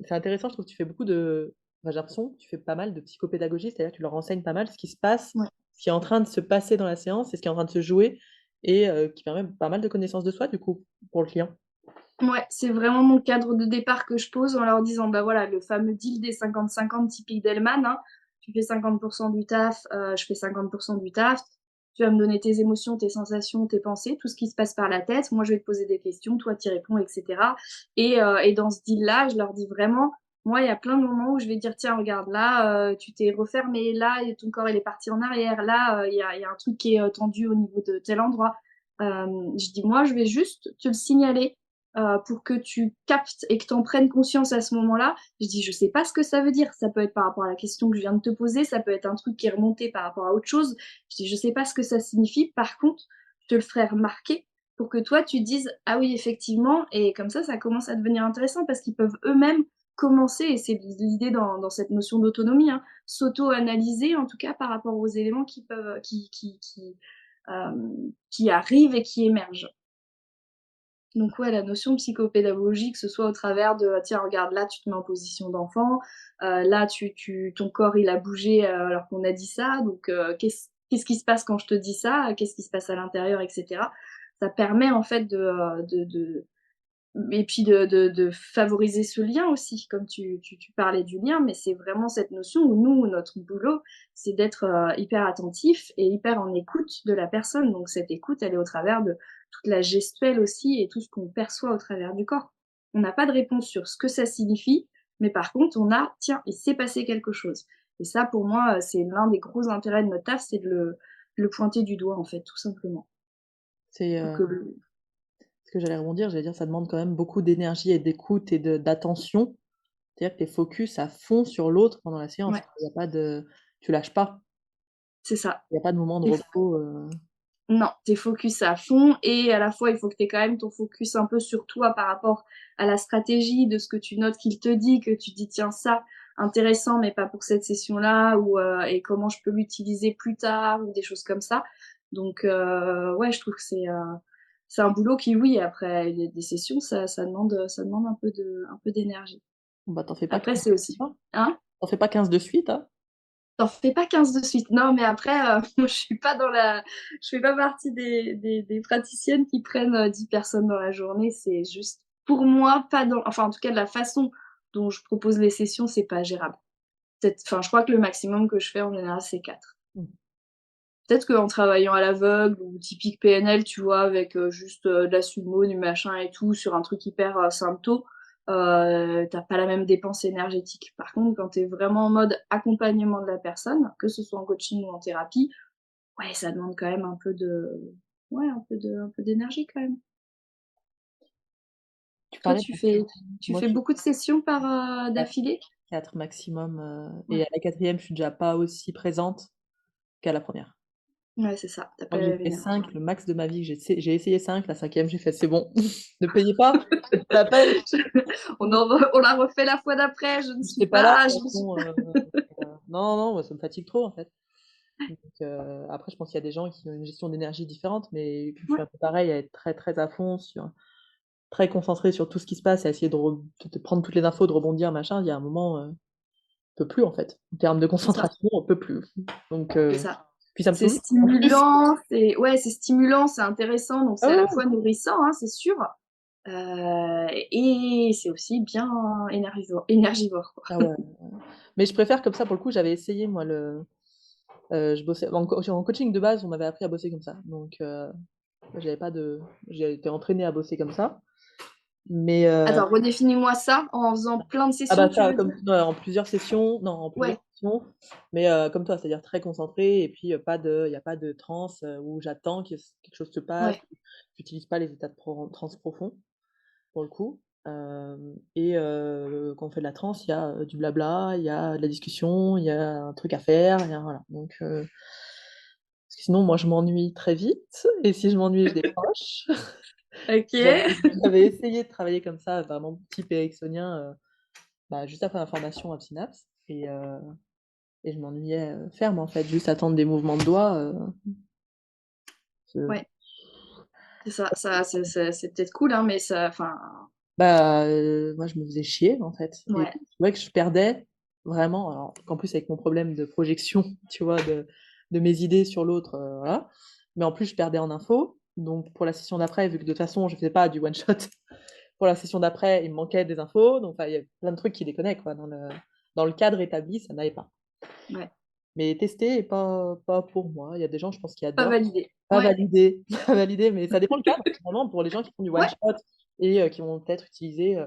c'est intéressant, je trouve que tu fais beaucoup enfin j'ai l'impression que tu fais pas mal de psychopédagogie, c'est-à-dire que tu leur enseignes pas mal ce qui se passe, Ouais. ce qui est en train de se passer dans la séance et ce qui est en train de se jouer et qui permet pas mal de connaissance de soi du coup, pour le client. Ouais, c'est vraiment mon cadre de départ que je pose en leur disant: «Bah, voilà, le fameux deal des 50-50 typique d'Hellman, hein. Tu fais 50 du taf, je fais 50 du taf. Tu vas me donner tes émotions, tes sensations, tes pensées, tout ce qui se passe par la tête. Moi, je vais te poser des questions, toi, tu y réponds et cetera» et dans ce deal-là, je leur dis vraiment, moi, il y a plein de moments où je vais dire: «Tiens, regarde, là, tu t'es refermé, là et ton corps, il est parti en arrière, là, il y a un truc qui est, tendu au niveau de tel endroit». Je dis: «Moi, je vais juste te le signaler pour que tu captes et que tu en prennes conscience à ce moment-là». Je dis: «Je sais pas ce que ça veut dire». Ça peut être par rapport à la question que je viens de te poser, ça peut être un truc qui est remonté par rapport à autre chose. Je dis: «Je sais pas ce que ça signifie. Par contre, je te le ferai remarquer pour que toi tu dises: "Ah oui, effectivement"», et comme ça commence à devenir intéressant parce qu'ils peuvent eux-mêmes commencer, et c'est l'idée dans cette notion d'autonomie, hein, s'auto-analyser en tout cas par rapport aux éléments qui peuvent qui arrivent et qui émergent. Donc ouais, la notion psychopédagogique, que ce soit au travers de: «Tiens, regarde, là, tu te mets en position d'enfant, là, ton corps, il a bougé, alors qu'on a dit ça, donc qu'est-ce qui se passe quand je te dis ça? Qu'est-ce qui se passe à l'intérieur?» et cetera. Ça permet en fait de et puis de favoriser ce lien aussi, comme tu parlais du lien, mais c'est vraiment cette notion où nous, notre boulot, c'est d'être, hyper attentif et hyper en écoute de la personne. Donc cette écoute, elle est au travers de toute la gestuelle aussi et tout ce qu'on perçoit au travers du corps. On n'a pas de réponse sur ce que ça signifie, mais par contre, on a: «Tiens, il s'est passé quelque chose». Et ça, pour moi, c'est l'un des gros intérêts de notre taf, c'est de le pointer du doigt, en fait, tout simplement. C'est, Pour que le ce que j'allais rebondir, j'allais dire ça demande quand même beaucoup d'énergie et d'écoute et d'attention. C'est-à-dire que tu es focus à fond sur l'autre pendant la séance, ouais, quoi. Il y a pas de tu lâches pas, c'est ça. il y a pas de moment de repos, Non, tu focus à fond et à la fois, il faut que tu quand même ton focus un peu sur toi par rapport à la stratégie de ce que tu notes qu'il te dit, que tu dis: «Tiens, ça, intéressant, mais pas pour cette session-là» ou et comment je peux l'utiliser plus tard ou des choses comme ça. Donc ouais, je trouve que c'est un boulot qui, oui, après des sessions, ça demande un peu d'énergie. Bah, t'en fais pas Après, 15 c'est aussi, hein? hein? T'en fais pas 15 de suite, hein? T'en fais pas 15 de suite. Non, mais après, moi, je fais pas partie des praticiennes qui prennent 10 personnes dans la journée. C'est juste, pour moi, pas dans, enfin, en tout cas, de la façon dont je propose les sessions, c'est pas gérable. Peut-être, enfin, je crois que le maximum que je fais en général, c'est 4. Mmh. Peut-être qu'en travaillant à l'aveugle ou typique PNL, tu vois, avec juste de la sumo, du machin et tout, sur un truc hyper sympto, t'as pas la même dépense énergétique. Par contre, quand t'es vraiment en mode accompagnement de la personne, que ce soit en coaching ou en thérapie, ouais, ça demande quand même un peu ouais, un peu d'énergie quand même. Tu Toi, parlais tu moi, fais je fais beaucoup de sessions par quatre d'affilée? 4 maximum, et Ouais, à la quatrième, je suis déjà pas aussi présente qu'à la première. ouais, c'est ça. T'as Je pas crois que la j'ai même fait énergie. 5, le max de ma vie que j'ai essayé 5, la cinquième j'ai fait: «C'est bon, ne payez pas, c'est pas la peine, On la refait la fois d'après. Je ne si suis j'étais pas là, pas, de je toute ne suis façon, pas. non, non, moi ça me fatigue trop, en fait». Donc après je pense qu'il y a des gens qui ont une gestion d'énergie différente, mais je suis Ouais, un peu pareil à être très, très à fond sur très concentrée sur tout ce qui se passe et à essayer de prendre toutes les infos, de rebondir, machin. Il y a un moment, on peut plus, en fait. En termes de c'est ça. concentration, on peut plus. Donc C'est ça. puis ça me C'est saoule en plus. stimulant, c'est stimulant, c'est intéressant, donc Ah c'est à ouais, la ouais. fois nourrissant, hein, c'est sûr, et c'est aussi bien énergivore, quoi. Ah ouais. Mais je préfère comme ça pour le coup, j'avais essayé moi je bossais en coaching de base, on m'avait appris à bosser comme ça. Donc j'avais pas de j'ai été entraînée à bosser comme ça. Mais Attends, redéfinis-moi ça en faisant plein de ah sessions, bah tu ça veux comme dire? en plusieurs sessions, non, en plusieurs Ouais, sessions, mais comme toi, c'est-à-dire très concentré et puis il y a pas de transe, où j'attends que quelque chose se passe. ouais, J'utilise pas les états de transe profonds pour le coup. Et quand on fait de la transe, il y a du blabla, il y a de la discussion, il y a un truc à faire, il y a voilà. Donc parce que sinon moi je m'ennuie très vite et si je m'ennuie, je décroche. J'avais OK. j'avais essayé de travailler comme ça, vraiment type ericksonien, bah, juste après ma formation à Synapse et je m'ennuyais, ferme en fait, juste attendre des mouvements de doigts, je Ouais, c'est ça, c'est peut-être cool, hein, mais ça, enfin, bah, moi je me faisais chier en fait et ouais, je trouvais que je perdais vraiment alors qu'en plus avec mon problème de projection, tu vois, de mes idées sur l'autre, voilà. Mais en plus je perdais en info, donc pour la session d'après, vu que de toute façon je faisais pas du one shot, pour la session d'après, il me manquait des infos, donc enfin il y a plein de trucs qui déconnaient quoi dans le cadre établi, ça n'allait pas. ouais, Mais tester est pas pour moi. Il y a des gens, je pense, qui pas adorent. validé. Pas Ouais, validé, pas validé, mais ça dépend le cadre finalement pour les gens qui font du one ouais, shot et qui vont peut-être utiliser,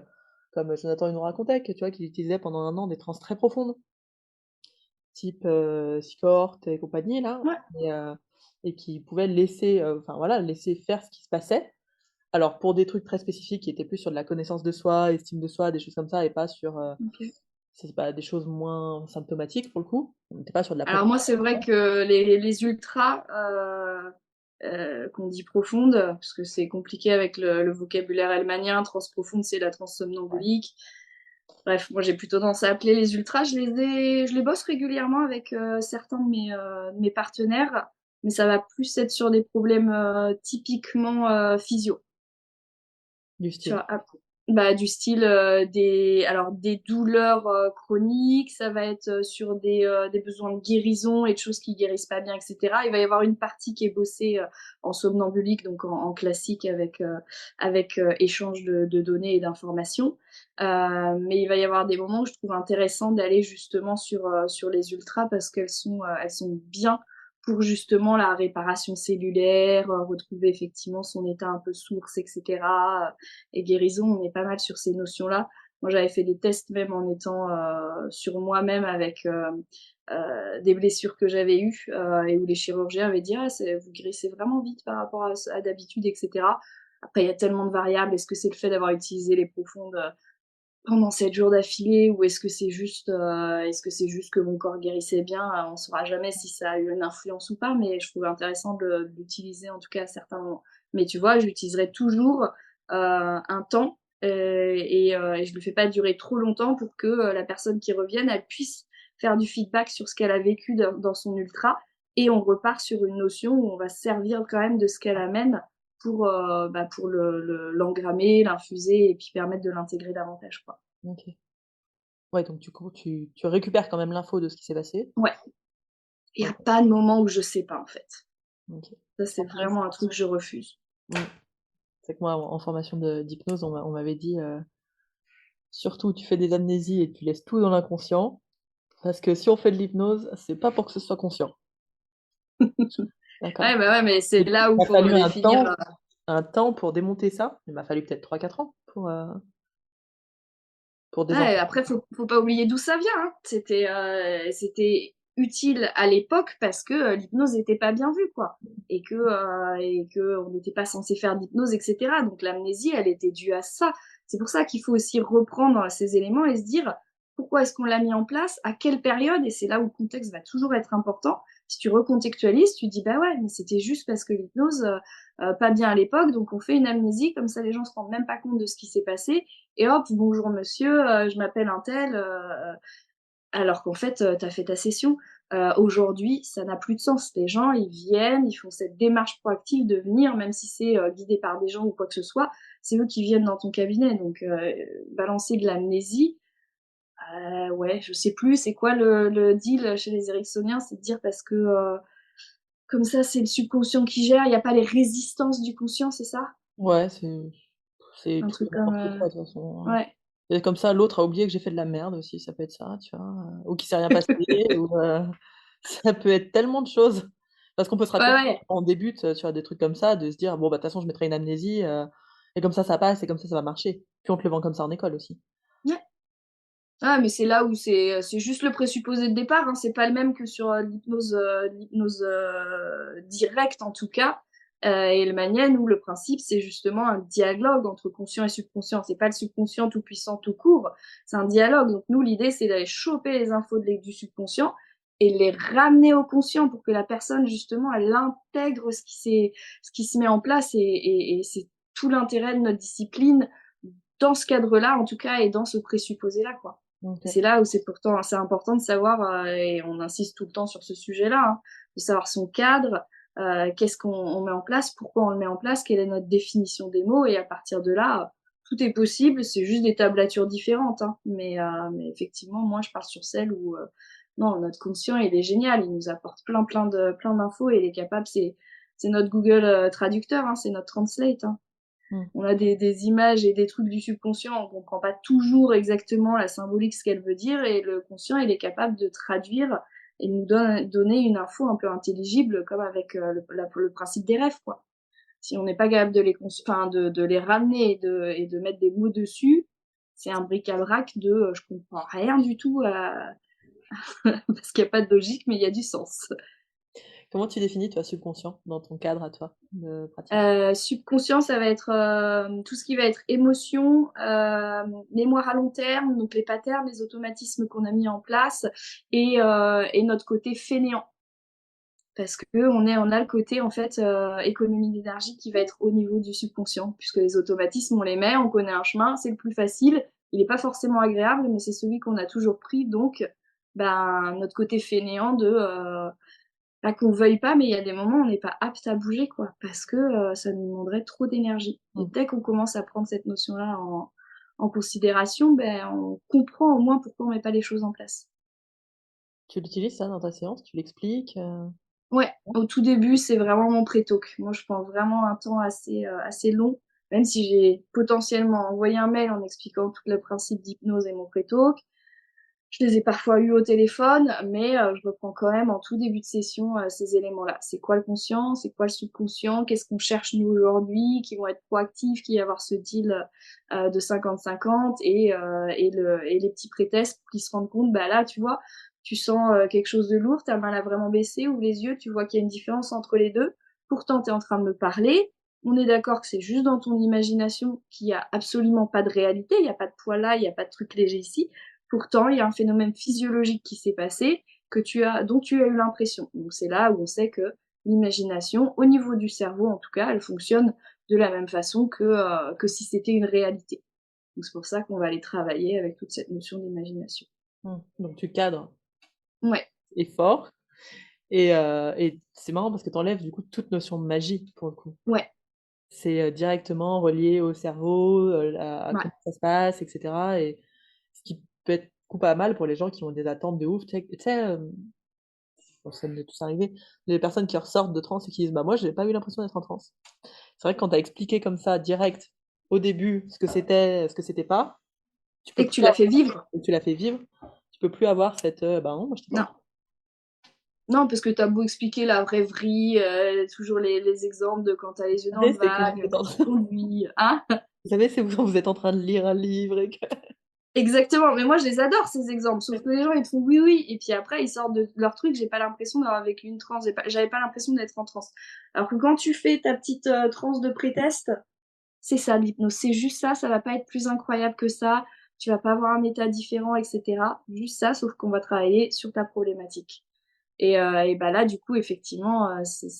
comme Jonathan il nous racontait, que tu vois, qu'il utilisait pendant 1 an des transes très profondes, type, Scott et compagnie là ouais. et et qui pouvaient laisser, enfin voilà, laisser faire ce qui se passait. Alors pour des trucs très spécifiques qui étaient plus sur de la connaissance de soi, estime de soi, des choses comme ça et pas sur, OK. c'est pas des choses moins symptomatiques pour le coup. On était pas sur de la Alors moi, c'est vrai que les ultras, qu'on dit profondes, parce que c'est compliqué avec le vocabulaire helmanien, transe profonde, c'est la transe somnambulique. Bref, moi j'ai plutôt tendance à appeler les ultras. Je les bosse régulièrement avec certains de mes partenaires, mais ça va plus être sur des problèmes typiquement physio. du Tu style. vois, bah, du style des douleurs chroniques, ça va être sur des besoins de guérison et de choses qui guérissent pas bien, etc. Il va y avoir une partie qui est bossée en somnambulique, donc en classique avec échange de données et d'informations. Mais il va y avoir des moments où je trouve intéressant d'aller justement sur les ultras parce elles sont bien pour justement la réparation cellulaire, retrouver effectivement son état un peu source, etc. Et guérison, on est pas mal sur ces notions-là. Moi, j'avais fait des tests même en étant sur moi-même avec des blessures que j'avais eues et où les chirurgiens avaient dit ah, vous guérissez vraiment vite par rapport à d'habitude, etc. Après, il y a tellement de variables. Est-ce que c'est le fait d'avoir utilisé les profondes pendant 7 jours d'affilée ou est-ce que c'est juste que mon corps guérissait bien? On saura jamais si ça a eu une influence ou pas, mais je trouvais intéressant de l'utiliser en tout cas à certains moments. Mais tu vois, j'utiliserai toujours un temps et je le fais pas durer trop longtemps pour que la personne qui revienne, elle puisse faire du feedback sur ce qu'elle a vécu dans son ultra et on repart sur une notion où on va se servir quand même de ce qu'elle amène pour l'engrammer, l'infuser et puis permettre de l'intégrer davantage, quoi. OK. Ouais, donc du coup, tu récupères quand même l'info de ce qui s'est passé? Ouais, il y a OK, pas de moment où je sais pas, en fait. OK. Ça, c'est vraiment un truc que je refuse. Mmh. C'est que moi, en formation d'hypnose, on m'avait dit, «Surtout, tu fais des amnésies et tu laisses tout dans l'inconscient, parce que si on fait de l'hypnose, c'est pas pour que ce soit conscient». D'accord. Ouais, bah, ouais, mais c'est Et là où il il m'a faut fallu redéfinir, un temps pour démonter ça. Il m'a fallu peut-être 3-4 ans pour ouais, désamorcer après ça. faut pas oublier d'où ça vient, hein. C'était utile à l'époque parce que, l'hypnose était pas bien vue, quoi et qu'on n'était pas censé faire d'hypnose et cetera. Donc l'amnésie, elle était due à ça. C'est pour ça qu'il faut aussi reprendre ces éléments et se dire: «Pourquoi est-ce qu'on l'a mis en place? À quelle période?» et c'est là où le contexte va toujours être important. Si tu recontextualises, tu dis: «Bah, ouais, mais c'était juste parce que l'hypnose, pas bien à l'époque, donc on fait une amnésie, comme ça les gens se rendent même pas compte de ce qui s'est passé et hop, bonjour monsieur, je m'appelle untel, alors qu'en fait, tu as fait ta session. Aujourd'hui, ça n'a plus de sens. Les gens, ils viennent, ils font cette démarche proactive de venir, même si c'est, guidé par des gens ou quoi que ce soit, c'est eux qui viennent dans ton cabinet donc balancer de l'amnésie, ouais, je sais plus, c'est quoi le deal chez les ericksoniens? C'est de dire parce que, comme ça, c'est le subconscient qui gère, il y a pas les résistances du conscient, c'est ça? Ouais, c'est Un tout truc et comme, n'importe quoi de toute façon, ouais. et comme ça, l'autre a oublié que j'ai fait de la merde aussi, ça peut être ça, tu vois? Ou qu'il s'est rien passé ou ça peut être tellement de choses. Parce qu'on peut se Ouais, rattraper ouais. quand on débute, sur des trucs comme ça, de se dire: «Bon, bah, de toute façon, je mettrai une amnésie, et comme ça passe et comme ça va marcher». Puis on te le vend comme ça en école aussi. Ouais. Ah, mais c'est là où c'est juste le présupposé de départ, hein, c'est pas le même que sur, l'hypnose, directe en tout cas, et le manienne où le principe, c'est justement un dialogue entre conscient et subconscient. C'est pas le subconscient tout puissant tout court, c'est un dialogue. Donc nous, l'idée, c'est d'aller choper les infos du subconscient et les ramener au conscient pour que la personne justement, elle intègre ce qui se met en place et c'est tout l'intérêt de notre discipline dans ce cadre-là, en tout cas et dans ce présupposé-là, quoi. OK. C'est là où c'est pourtant assez important de savoir, et on insiste tout le temps sur ce sujet-là, hein, de savoir son cadre, qu'est-ce qu'on met en place, pourquoi on le met en place, quelle est notre définition des mots et à partir de là, tout est possible, c'est juste des tablatures différentes, hein. Mais effectivement, moi, je pars sur celle où, non, notre conscient, il est génial, il nous apporte plein d'infos et il est capable c'est notre Google, traducteur, hein, c'est notre translate, hein. Mmh. On a des images et des trucs du subconscient, on comprend pas toujours exactement la symbolique, ce qu'elle veut dire et le conscient, il est capable de traduire et nous donner une info un peu intelligible comme avec, le principe des rêves, quoi. Si on n'est pas capable de de les ramener et de mettre des mots dessus, c'est un bric-à-brac de, je comprends rien du tout à parce qu'il y a pas de logique, mais il y a du sens. Comment tu définis, toi, subconscient dans ton cadre à toi de pratique? Subconscient, ça va être, tout ce qui va être émotion, mémoire à long terme, donc les patterns, les automatismes qu'on a mis en place et notre côté fainéant. Parce on a le côté en fait, économie d'énergie qui va être au niveau du subconscient, puisque les automatismes, on les met, on connaît un chemin, c'est le plus facile. Il est pas forcément agréable, mais c'est celui qu'on a toujours pris, donc ben, notre côté fainéant de, pas qu'on veuille pas, mais il y a des moments où on n'est pas apte à bouger, quoi, parce que, ça nous demanderait trop d'énergie et Mmh. dès qu'on commence à prendre cette notion-là en considération, ben, on comprend au moins pourquoi on met pas les choses en place. Tu l'utilises ça dans ta séance? Tu l'expliques, Ouais, au tout début, c'est vraiment mon pré-talk. Moi, je prends vraiment un temps assez long, même si j'ai potentiellement envoyé un mail en expliquant tout le principe d'hypnose et mon pré-talk. Je les ai parfois eus au téléphone, mais je reprends quand même en tout début de session, ces éléments-là. C'est quoi le conscient? C'est quoi le subconscient? Qu'est-ce qu'on cherche nous aujourd'hui? Qui vont être proactifs, qui va avoir ce deal, de 50-50 et les petits pré-tests pour qu'ils se rendent compte, bah, là, tu vois, tu sens, quelque chose de lourd, ta main l'a vraiment baissé, ouvre les yeux, tu vois qu'il y a une différence entre les 2. Pourtant, tu es en train de me parler. On est d'accord que c'est juste dans ton imagination, qu'il y a absolument pas de réalité, il y a pas de poids là, il y a pas de truc léger ici. Pourtant, il y a un phénomène physiologique qui s'est passé, dont tu as eu l'impression. Donc c'est là où on sait que l'imagination, au niveau du cerveau en tout cas, elle fonctionne de la même façon que si c'était une réalité. Donc c'est pour ça qu'on va aller travailler avec toute cette notion d'imagination. donc tu cadres Ouais, et fort et c'est marrant parce que tu enlèves du coup toute notion de magie pour le coup. ouais. c'est directement relié au cerveau, à Ouais. comment ça se passe, etc. Et ce qui peut être coup pas mal pour les gens qui ont des attentes de ouf, tu sais, je pense que ça nous est tous arrivé, les personnes qui ressortent de transe et qui disent bah moi j'ai pas eu l'impression d'être en transe. C'est vrai que quand t'as expliqué comme ça direct au début ce que c'était pas, tu peux Et que plus tu l'as fait avoir, vivre. et tu l'as fait vivre, tu peux plus avoir cette bah non moi j'étais pas en Non. transe. Non, parce que tu as beau expliquer la vraie toujours les exemples de quand tu as les yeux Vous dans savez, le c'est quand vous vague, êtes en quand tu conduis, hein? vous savez, c'est quand vous êtes en train de lire un livre et que Exactement, mais moi je les adore ces exemples, sauf que les gens ils te font oui oui, et puis après ils sortent de leur truc, j'ai pas l'impression d'avoir vécu une transe, j'avais pas l'impression d'être en transe. Alors que quand tu fais ta petite transe de pré-test, c'est ça l'hypnose, c'est juste ça va pas être plus incroyable que ça, tu vas pas avoir un état différent, etc. Juste ça, sauf qu'on va travailler sur ta problématique. Et bah là, du coup, effectivement,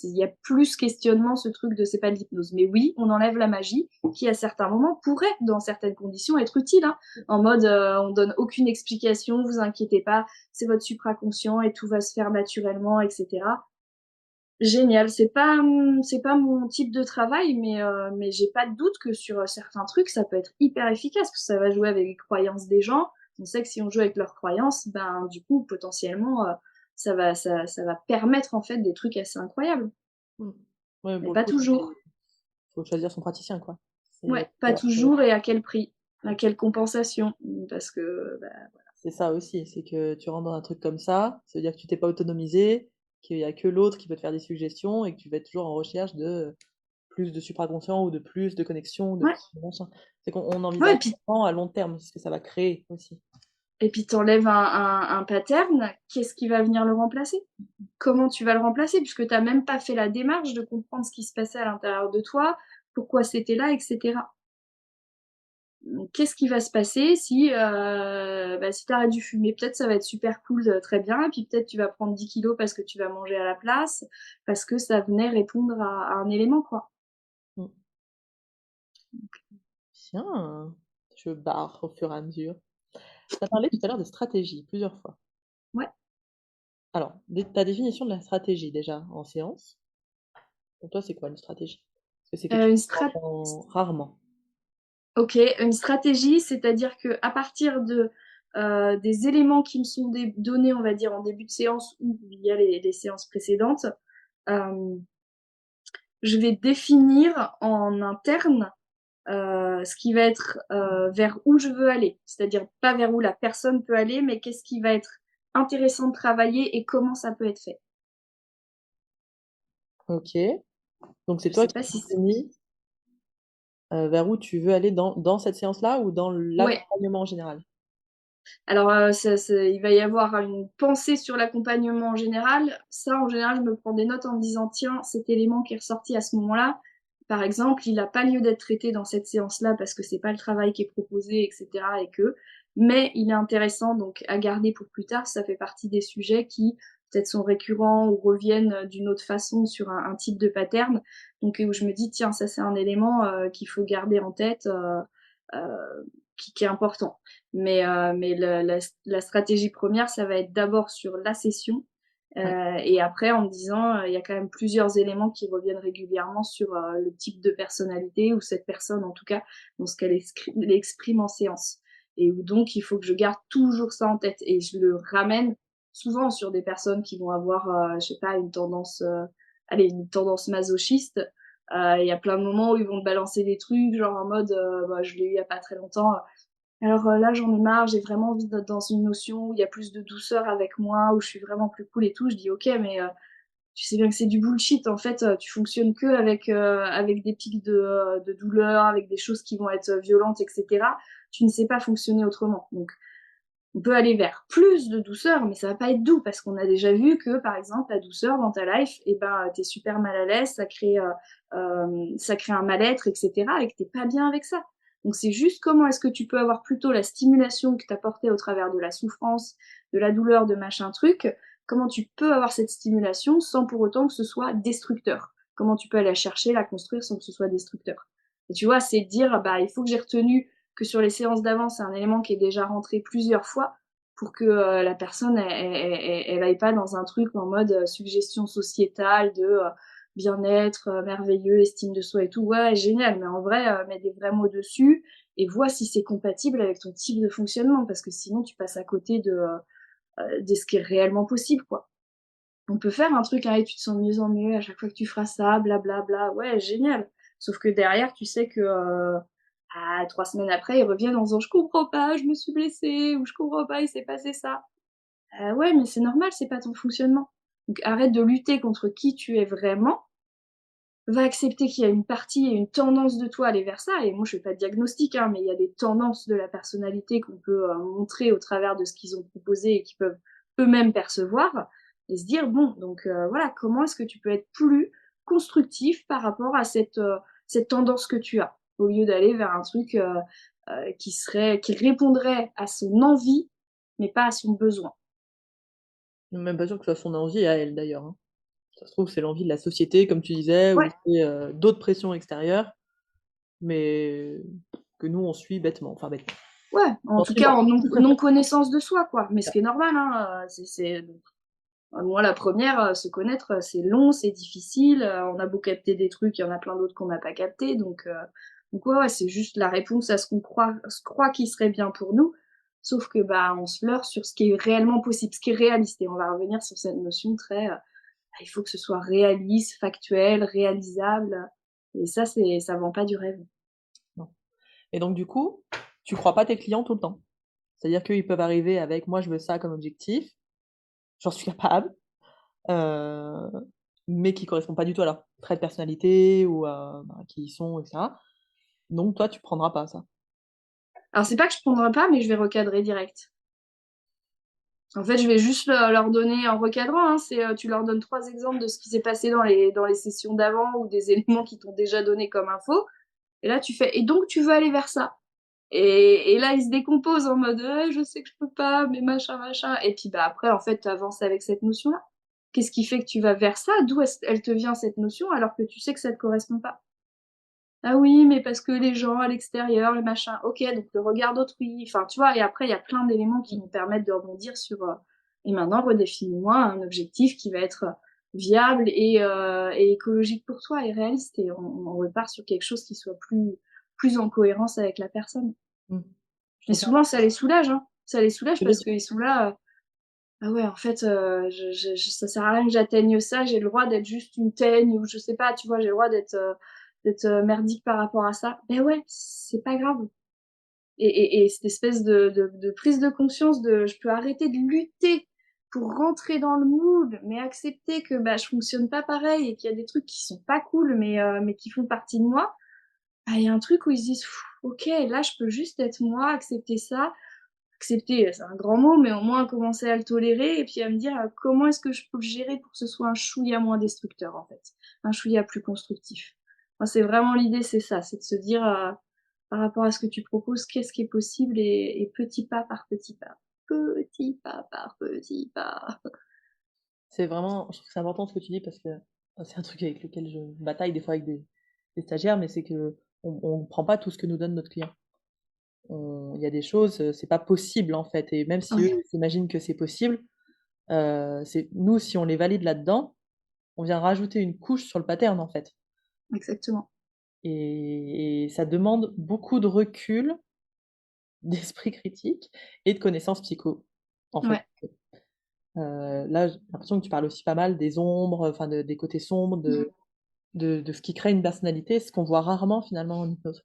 il y a plus questionnement ce truc de c'est pas de l'hypnose. Mais oui, on enlève la magie qui, à certains moments, pourrait, dans certaines conditions, être utile. Hein. En mode, on donne aucune explication, vous inquiétez pas, c'est votre supraconscient et tout va se faire naturellement, etc. Génial. C'est pas mon type de travail, mais j'ai pas de doute que sur certains trucs, ça peut être hyper efficace, parce que ça va jouer avec les croyances des gens. On sait que si on joue avec leurs croyances, ben du coup, potentiellement, ça va permettre en fait des trucs assez incroyables. mmh. Ouais, Mais pour le pas coup, toujours. faut choisir son praticien, quoi. Ouais, pas Voilà, toujours et à quel prix, à quelle compensation, parce que bah, c'est ça aussi, c'est que tu rentres dans un truc comme ça veut dire que tu t'es pas autonomisé, qu'il y a que l'autre qui peut te faire des suggestions et que tu vas être toujours en recherche de plus de supraconscient ou de plus de connexion, de ouais, plus de machin. C'est qu'on ouais, envisage vraiment à long terme ce que ça va créer aussi. et puis t'enlèves un pattern, qu'est-ce qui va venir le remplacer? Comment tu vas le remplacer? Puisque tu as même pas fait la démarche de comprendre ce qui se passait à l'intérieur de toi, pourquoi c'était là, etc. Donc, qu'est-ce qui va se passer si, bah, si tu arrêtes de fumer? Peut-être ça va être super cool, très bien, et puis peut-être tu vas prendre 10 kilos parce que tu vas manger à la place, parce que ça venait répondre à un élément, quoi. Mmh. Bien, je barre au fur et à mesure. Tu as parlé tout à l'heure de stratégie plusieurs fois. Ouais. Alors, ta définition de la stratégie déjà en séance, pour toi c'est quoi une stratégie? Parce que c'est quelque chose Une qu'on strat entend rarement. OK, une stratégie, c'est-à-dire qu'à partir des éléments qui me sont donnés, on va dire, en début de séance ou via les séances précédentes, hem, je vais définir en interne, ce qui va être, vers où je veux aller. C'est-à-dire pas vers où la personne peut aller, mais qu'est-ce qui va être intéressant de travailler et comment ça peut être fait. OK, donc c'est Je toi sais qui pas si c définis, vers où tu veux aller dans cette séance-là ou dans ouais. l'accompagnement en général? Alors, il va y avoir une pensée sur l'accompagnement en général. Ça, en général, je me prends des notes en me disant: «Tiens, cet élément qui est ressorti à ce moment-là, par exemple, il a pas lieu d'être traité dans cette séance-là parce que c'est pas le travail qui est proposé et cetera et que mais il est intéressant donc à garder pour plus tard». Ça fait partie des sujets qui peut-être sont récurrents ou reviennent, d'une autre façon sur un type de pattern, donc où je me dis: «Tiens, ça, c'est un élément, qu'il faut garder en tête, qui est important». Mais la stratégie première, ça va être d'abord sur la session, Ouais. et après en me disant, il y a quand même plusieurs éléments qui reviennent régulièrement sur, le type de personnalité ou cette personne en tout cas, dans ce qu'elle exprime en séance et où donc il faut que je garde toujours ça en tête et je le ramène souvent sur des personnes qui vont avoir, je sais pas, une tendance masochiste. Il y a plein de moments où ils vont te balancer des trucs, genre en mode, bah, je l'ai eu il y a pas très longtemps, alors, là, j'en ai marre, j'ai vraiment envie d'être dans une notion où il y a plus de douceur avec moi, où je suis vraiment plus cool et tout. Je dis: «OK, mais tu sais bien que c'est du bullshit. En fait, tu fonctionnes qu'avec, avec des pics de douleur, avec des choses qui vont être, violentes et cetera. Tu ne sais pas fonctionner autrement. Donc, on peut aller vers plus de douceur, mais ça va pas être doux parce qu'on a déjà vu que, par exemple, la douceur dans ta life et ben, tu es super mal à l'aise, ça crée un mal-être et cetera et que tu es pas bien avec ça. Donc c'est juste comment est-ce que tu peux avoir plutôt la stimulation que tu apportais au travers de la souffrance, de la douleur, de machin truc, comment tu peux avoir cette stimulation sans pour autant que ce soit destructeur? Comment tu peux aller la chercher, la construire sans que ce soit destructeur? Et tu vois, c'est dire: «Bah, il faut que j'ai retenu que sur les séances d'avant, c'est un élément qui est déjà rentré plusieurs fois pour que la personne elle aille pas dans un truc en mode suggestion sociétale bien-être, merveilleux, estime de soi et tout, ouais, génial, mais en vrai, mets des vrais mots dessus et vois si c'est compatible avec ton type de fonctionnement parce que sinon tu passes à côté de ce qui est réellement possible, quoi. On peut faire un truc, hein, et tu te sens de mieux en mieux à chaque fois que tu feras ça, blablabla, ouais, génial. Sauf que derrière, tu sais que 3 semaines après, ils reviennent en disant: «Je comprends pas, je me suis blessé» ou «Je comprends pas, il s'est passé ça». Ouais, mais c'est normal, c'est pas ton fonctionnement. Donc arrête de lutter contre qui tu es vraiment, va accepter qu'il y a une partie et une tendance de toi à aller vers ça et moi je fais pas de diagnostic, hein, mais il y a des tendances de la personnalité qu'on peut, montrer au travers de ce qu'ils ont proposé et qu'ils peuvent eux-mêmes percevoir et se dire: «Bon, donc voilà, comment est-ce que tu peux être plus constructif par rapport à cette tendance que tu as?» au lieu d'aller vers un truc, qui répondrait à son envie, mais pas à son besoin. Même pas sûr que ce soit son envie à elle d'ailleurs, hein. Ça se trouve, c'est l'envie de la société, comme tu disais, ou Ouais. c'est, d'autres pressions extérieures, mais que nous on suit bêtement, enfin bêtement, Ouais, en tout cas gentiment. en non connaissance de soi, quoi. Mais ce qui est normal, hein, c'est moi la première, se connaître, c'est long, c'est difficile, on a beau capter des trucs, il y en a plein d'autres qu'on n'a pas captés, donc ouais, ouais, c'est juste la réponse à ce qu'on croit qui serait bien pour nous. Sauf que, bah, on se leurre sur ce qui est réellement possible, ce qui est réaliste et on va revenir sur cette notion très, il faut que ce soit réaliste, factuel, réalisable, et ça vend pas du rêve. Non. Et donc du coup, tu crois pas tes clients tout le temps? C'est-à-dire qu'ils peuvent arriver avec: «Moi je veux ça comme objectif, j'en suis capable», heu, mais qui correspond pas du tout à leur trait de personnalité ou à, bah, qui ils sont et cetera. Donc toi tu prendras pas ça? Alors c'est pas que je prendrai pas, mais je vais recadrer direct. En fait, je vais juste leur donner en recadrant, hein, tu leur donnes 3 exemples de ce qui s'est passé dans les sessions d'avant ou des éléments qui t'ont déjà donné comme info et là tu fais: «Et donc tu veux aller vers ça?» et là, ils se décomposent en mode: je sais que je peux pas, mais machin, machin» et puis, bah, après en fait, tu avances avec cette notion-là. Qu'est-ce qui fait que tu vas vers ça? D'où est-ce elle te vient cette notion alors que tu sais que ça te correspond pas? Ah oui, mais parce que les gens à l'extérieur, le machin. OK, donc le regard d'autrui, enfin, tu vois? Et après, il y a plein d'éléments qui nous permettent de rebondir sur, et maintenant redéfinis-moi un objectif qui va être, viable et écologique pour toi et réaliste et on repart sur quelque chose qui soit plus en cohérence avec la personne. Mmh. Mais J'entends souvent ça les soulage, hein. Ça les ce soulage que tu veux parce dire. qu'ils sont là, «Ah ouais, en fait, je ça sert à rien que j'atteigne ça, j'ai le droit d'être juste une teigne» ou je sais pas, tu vois? «J'ai le droit d'être merdique par rapport à ça». Beh ouais, c'est pas grave et cette espèce de prise de conscience de: «Je peux arrêter de lutter pour rentrer dans le moule, mais accepter que, bah, je fonctionne pas pareil et qu'il y a des trucs qui sont pas cool mais qui font partie de moi». Bah, il y a un truc où ils se disent: «OK, là, je peux juste être moi, accepter ça». Accepter, c'est un grand mot, mais au moins commencer à le tolérer et puis à me dire, comment est-ce que je peux le gérer pour que ce soit un chouïa moins destructeur, en fait? Un chouïa plus constructif. Moi, c'est vraiment l'idée, c'est ça, c'est de se dire, par rapport à ce que tu proposes, qu'est-ce qui est possible et petit pas par petit pas. Petit pas par petit pas. C'est vraiment je trouve que c'est important ce que tu dis parce que, c'est un truc avec lequel je bataille des fois avec des stagiaires, mais c'est qu'on prend pas tout ce que nous donne notre client. Il y a des choses, c'est pas possible en fait et même si eux, Ouais, ils s'imaginent que c'est possible, c'est nous, si on les valide là-dedans, on vient rajouter une couche sur le pattern en fait exactement. et ça demande beaucoup de recul, d'esprit critique et de connaissances psycho, en fait. Ouais. Là, j'ai l'impression que tu parles aussi pas mal des ombres, enfin des côtés sombres Mmh. de ce qui crée une personnalité, ce qu'on voit rarement finalement en hypnose.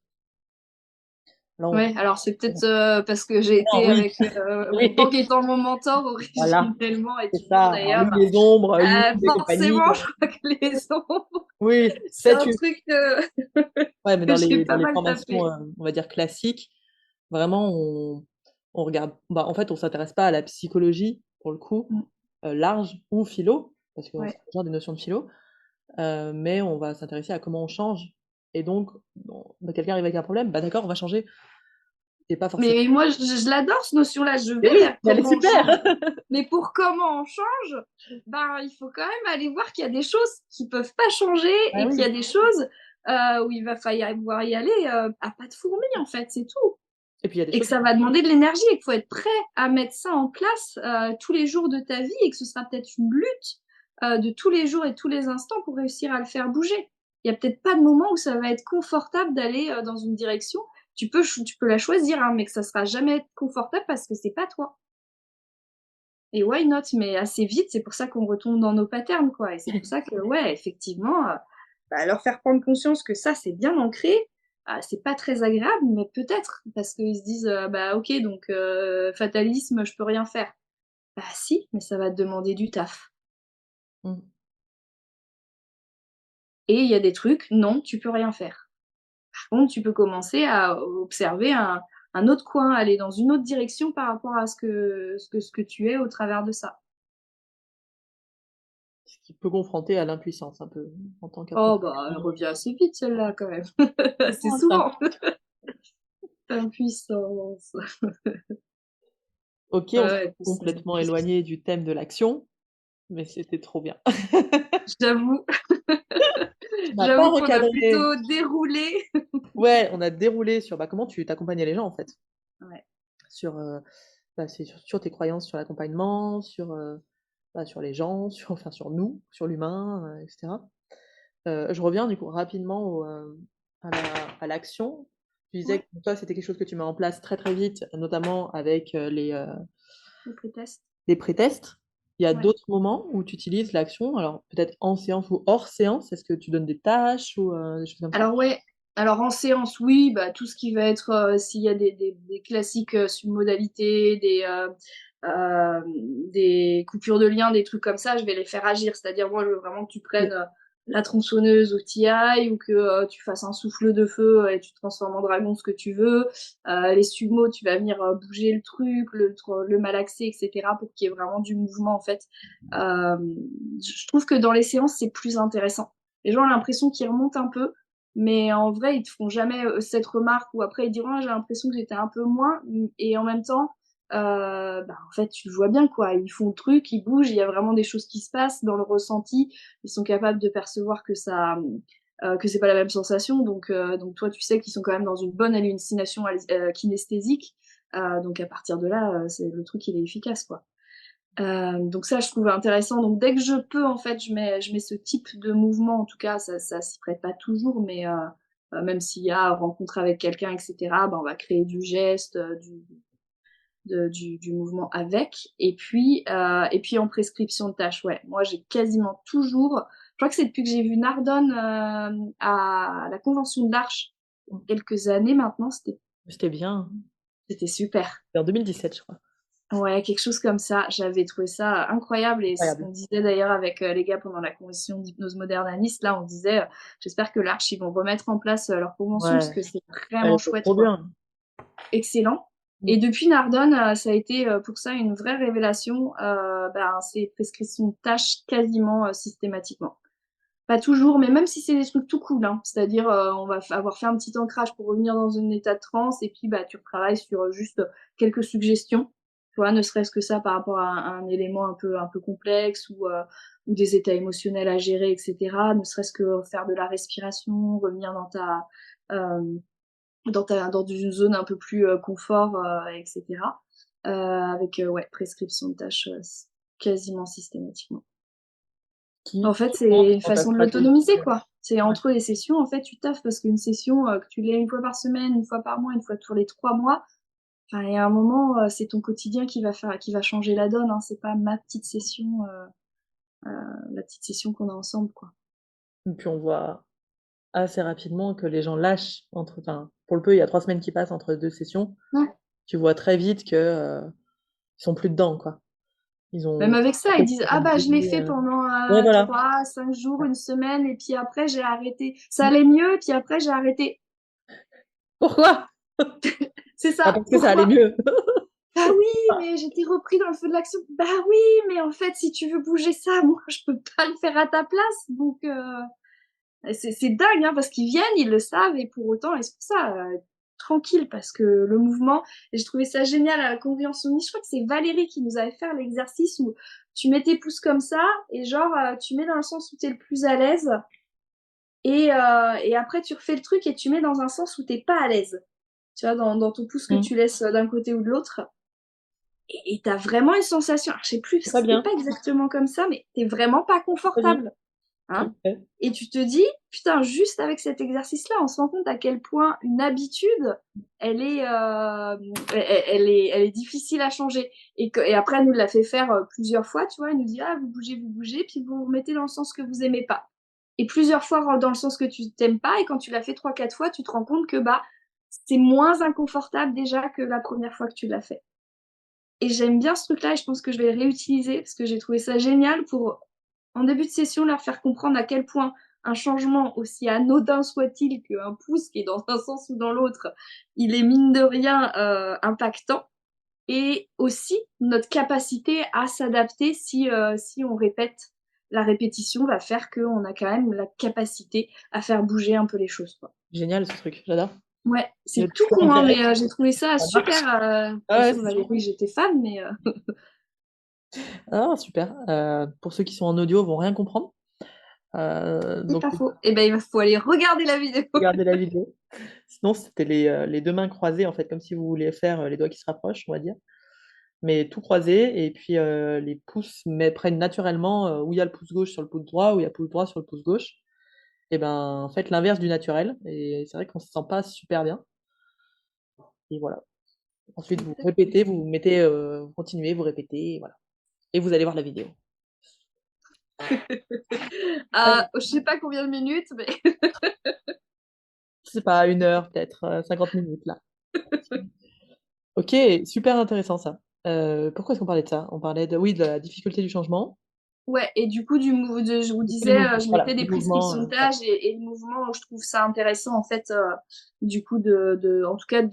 Là, on Ouais, alors c'est peut-être, parce que j'ai non, été oui, avec, mon Pank oui, étant mon mentor voilà, originellement et c'est toujours ça. Alors lui, d'ailleurs. les ombres, Jung et compagnie, Forcément, je crois que les ombres, oui, c'est peut-être un que truc, ouais, mais que j'ai dans pas les mal formations, tapé. on va dire classiques, vraiment on regarde bah, en fait, on s'intéresse pas à la psychologie, pour le coup, Mmh, large ou philo, parce qu'on ouais. sait toujours des notions de philo, mais on va s'intéresser à comment on change et donc bon, bah, quelqu'un arrive avec un problème, bah, d'accord, on va changer et pas forcément Mais moi, je l'adore cette notion-là, je mais vais oui, vers mais elle est comment on super! change. Mais pour comment on change, ben, il faut quand même aller voir qu'il y a des choses qui peuvent pas changer Bah, et qu'il y oui a des choses, où il va falloir y aller, à pas de fourmi, en fait, c'est tout. et puis il y a des Et que choses ça va demander de l'énergie et qu'il faut être prêt à mettre ça en place, tous les jours de ta vie et que ce sera peut-être une lutte, de tous les jours et tous les instants pour réussir à le faire bouger. Il y a peut-être pas de moment où ça va être confortable d'aller dans une direction. Tu peux la choisir, hein, mais que ça sera jamais confortable parce que c'est pas toi. Et why not? Mais assez vite, c'est pour ça qu'on retombe dans nos patterns, quoi. Et c'est pour ça que, ouais, effectivement, bah, leur faire prendre conscience que ça, c'est bien ancré, c'est pas très agréable, mais peut-être, parce qu'ils se disent, bah ok, donc fatalisme, je peux rien faire. Bah si, mais ça va te demander du taf. Mmh. Et il y a des trucs, non, tu peux rien faire. Par contre, tu peux commencer à observer un autre coin, aller dans une autre direction par rapport à ce que tu es au travers de ça. Ce qui peut confronter à l'impuissance un peu, en tant Oh bah, elle qu'accompagnant. revient assez vite celle-là quand même. Assez Ah ça. souvent. Impuissance. OK, Ouais, on s'est ouais, complètement plus éloigné du thème de l'action, mais c'était trop bien. j'avoue, Tu m'as pas j'avoue qu'on a recadré. plutôt déroulé. Ouais, on a déroulé sur, bah, comment tu accompagnais les gens, en fait. Ouais. Sur, bah, c'est sur tes croyances sur l'accompagnement, sur, bah, sur les gens, sur enfin sur nous, sur l'humain, et cetera. Je reviens du coup rapidement à la à l'action. Tu disais Ouais, que pour toi, c'était quelque chose que tu mets en place très, très vite, notamment avec, le pré-test. les pré-tests. Il y a Ouais. d'autres moments où tu utilises l'action, alors peut-être en séance ou hors séance? Est-ce que tu donnes des tâches ou, des choses comme ça? Alors ouais, alors en séance, oui, bah, tout ce qui va être, s'il y a des classiques, submodalités, des coupures de lien, des trucs comme ça, je vais les faire agir. C'est-à-dire, moi, je veux vraiment que tu OK. prennes, la tronçonneuse ou que tu ailles ou que, tu fasses un souffle de feu et tu te transformes en dragon, ce que tu veux. Les sumos, tu vas venir, bouger le truc, le malaxer et cetera pour qu'il y ait vraiment du mouvement, en fait. Je trouve que dans les séances, c'est plus intéressant. Les gens ont l'impression qu'ils remontent un peu, mais en vrai, ils te feront jamais cette remarque ou après ils diront ah, j'ai l'impression que j'étais un peu moins. Et en même temps, bah, en fait, tu le vois bien quoi. Ils font le truc, ils bougent, il y a vraiment des choses qui se passent dans le ressenti. Ils sont capables de percevoir que c'est pas la même sensation. Donc toi, tu sais qu'ils sont quand même dans une bonne hallucination kinesthésique. Donc à partir de là, c'est le truc il est efficace quoi. Donc ça, je trouve intéressant. Donc dès que je peux, en fait, je mets ce type de mouvement. En tout cas, ça s'y prête pas toujours, mais même s'il y a rencontre avec quelqu'un, etc., ben, on va créer du geste, du mouvement avec. Et puis en prescription de tâches, ouais. Moi, j'ai quasiment toujours. Je crois que c'est depuis que j'ai vu Nardone à la Convention de l'Arche, il y a quelques années maintenant. C'était bien. C'était super. C'était en 2017, je crois. Ouais, quelque chose comme ça. J'avais trouvé ça incroyable et ce Incroyable. qu'on disait d'ailleurs avec les gars pendant la convention d'hypnose moderne à Nice, là on disait j'espère que l'Arche ils vont remettre en place leur convention parce Ouais, que c'est elle vraiment était chouette trop quoi. bien. Excellent. Mmh. Et depuis Nardone, ça a été pour ça une vraie révélation. Ben, c'est prescription de tâches quasiment systématiquement. Pas toujours, mais même si c'est des trucs tout cool, hein. C'est-à-dire on va avoir fait un petit ancrage pour revenir dans un état de transe et puis bah tu retravailles sur juste quelques suggestions, tu vois, ne serait-ce que ça par rapport à un élément un peu complexe ou des états émotionnels à gérer, etc. Ne serait-ce que faire de la respiration, revenir dans une zone un peu plus confort, etc. Avec ouais prescription de tâches quasiment systématiquement. En fait, Qui c'est rentre une dans ta façon de stratégie. l'autonomiser, quoi. C'est Ouais. entre les sessions, en fait, tu taffes parce qu'une session, que tu l'aies une fois par semaine, une fois par mois, une fois tous les 3 mois, enfin, il y a un moment, c'est ton quotidien qui va changer la donne, hein. C'est pas ma petite session, la petite session qu'on a ensemble, quoi. Et puis on voit assez rapidement que les gens lâchent entre, enfin, pour le peu, il y a 3 semaines qui passent entre 2 sessions. Ouais. Tu vois très vite que, ils sont plus dedans, quoi. Ils Même ont avec ça, ils disent: «Ah bah, je l'ai oublié, fait pendant, ouais, voilà. 3, 5 jours, une semaine et puis après j'ai arrêté. Ça allait mieux et puis après j'ai arrêté». Pourquoi? C'est Ah, ça. parce que ça allait Pourquoi? mieux. Bah oui, mais j'étais repris dans le feu de l'action. Bah oui, mais en fait, si tu veux bouger ça, moi, je peux pas le faire à ta place. Donc, c'est dingue, hein, parce qu'ils viennent, ils le savent, et pour autant, et c'est pour ça, tranquille, parce que le mouvement, et j'ai trouvé ça génial à la convention Nice. Je crois que c'est Valérie qui nous avait fait l'exercice où tu mets tes pouces comme ça, et genre, tu mets dans le sens où t'es le plus à l'aise, et après, tu refais le truc et tu mets dans un sens où t'es pas à l'aise. Tu vois, dans ton pouce que Mmh. tu laisses d'un côté ou de l'autre. et t'as vraiment une sensation, alors, je sais plus, C'est parce que pas c'était bien. pas exactement comme ça, mais t'es vraiment pas Très bien. confortable. Hein. Ok. Et tu te dis, putain, juste avec cet exercice-là, on se rend compte à quel point une habitude, elle est difficile à changer. Et après, elle nous l'a fait faire plusieurs fois, tu vois. Elle nous dit, ah, vous bougez, puis vous vous remettez dans le sens que vous aimez pas. Et plusieurs fois dans le sens que tu t'aimes pas, et quand tu l'as fait 3, 4 fois, tu te rends compte que bah, c'est moins inconfortable déjà que la première fois que tu l'as fait. Et j'aime bien ce truc-là et je pense que je vais le réutiliser parce que j'ai trouvé ça génial pour, en début de session, leur faire comprendre à quel point un changement, aussi anodin soit-il qu'un pouce qui est dans un sens ou dans l'autre, il est mine de rien impactant. Et aussi notre capacité à s'adapter si on répète. La répétition va faire qu'on a quand même la capacité à faire bouger un peu les choses, quoi. Génial ce truc, j'adore. Ouais, Le c'est tout sport en con, hein, mais direct, j'ai trouvé ça ça marche. super. De toute Ah ouais, façon, on c'est avait sûr. dit que j'étais fan, mais Ah, super. Pour ceux qui sont en audio, vont rien comprendre. c'est Donc, pas faux. Et ben, il faut aller regarder la vidéo. regardez la vidéo. Sinon, c'était les deux mains croisées, en fait, comme si vous vouliez faire les doigts qui se rapprochent, on va dire. Mais tout croisé, et puis les pouces prennent naturellement où il y a le pouce gauche sur le pouce droit, où il y a le pouce droit sur le pouce gauche. Et ben, faites l'inverse du naturel. Et c'est vrai qu'on se sent pas super bien. Et voilà. Ensuite, vous répétez, vous mettez, vous continuez, vous répétez, et voilà. Et vous allez voir la vidéo. Je sais pas combien de minutes, mais Je sais pas, 1 heure, peut-être 50 minutes là. Ok, super intéressant ça. Pourquoi est-ce qu'on parlait de ça? On parlait oui, de la difficulté du changement. ouais. Et du coup, je vous Du coup, du disais, mouvement. je Voilà, mettais des du mouvement. prescriptions de Ouais. tâches et le mouvement, je trouve ça intéressant en fait, du coup, en tout cas,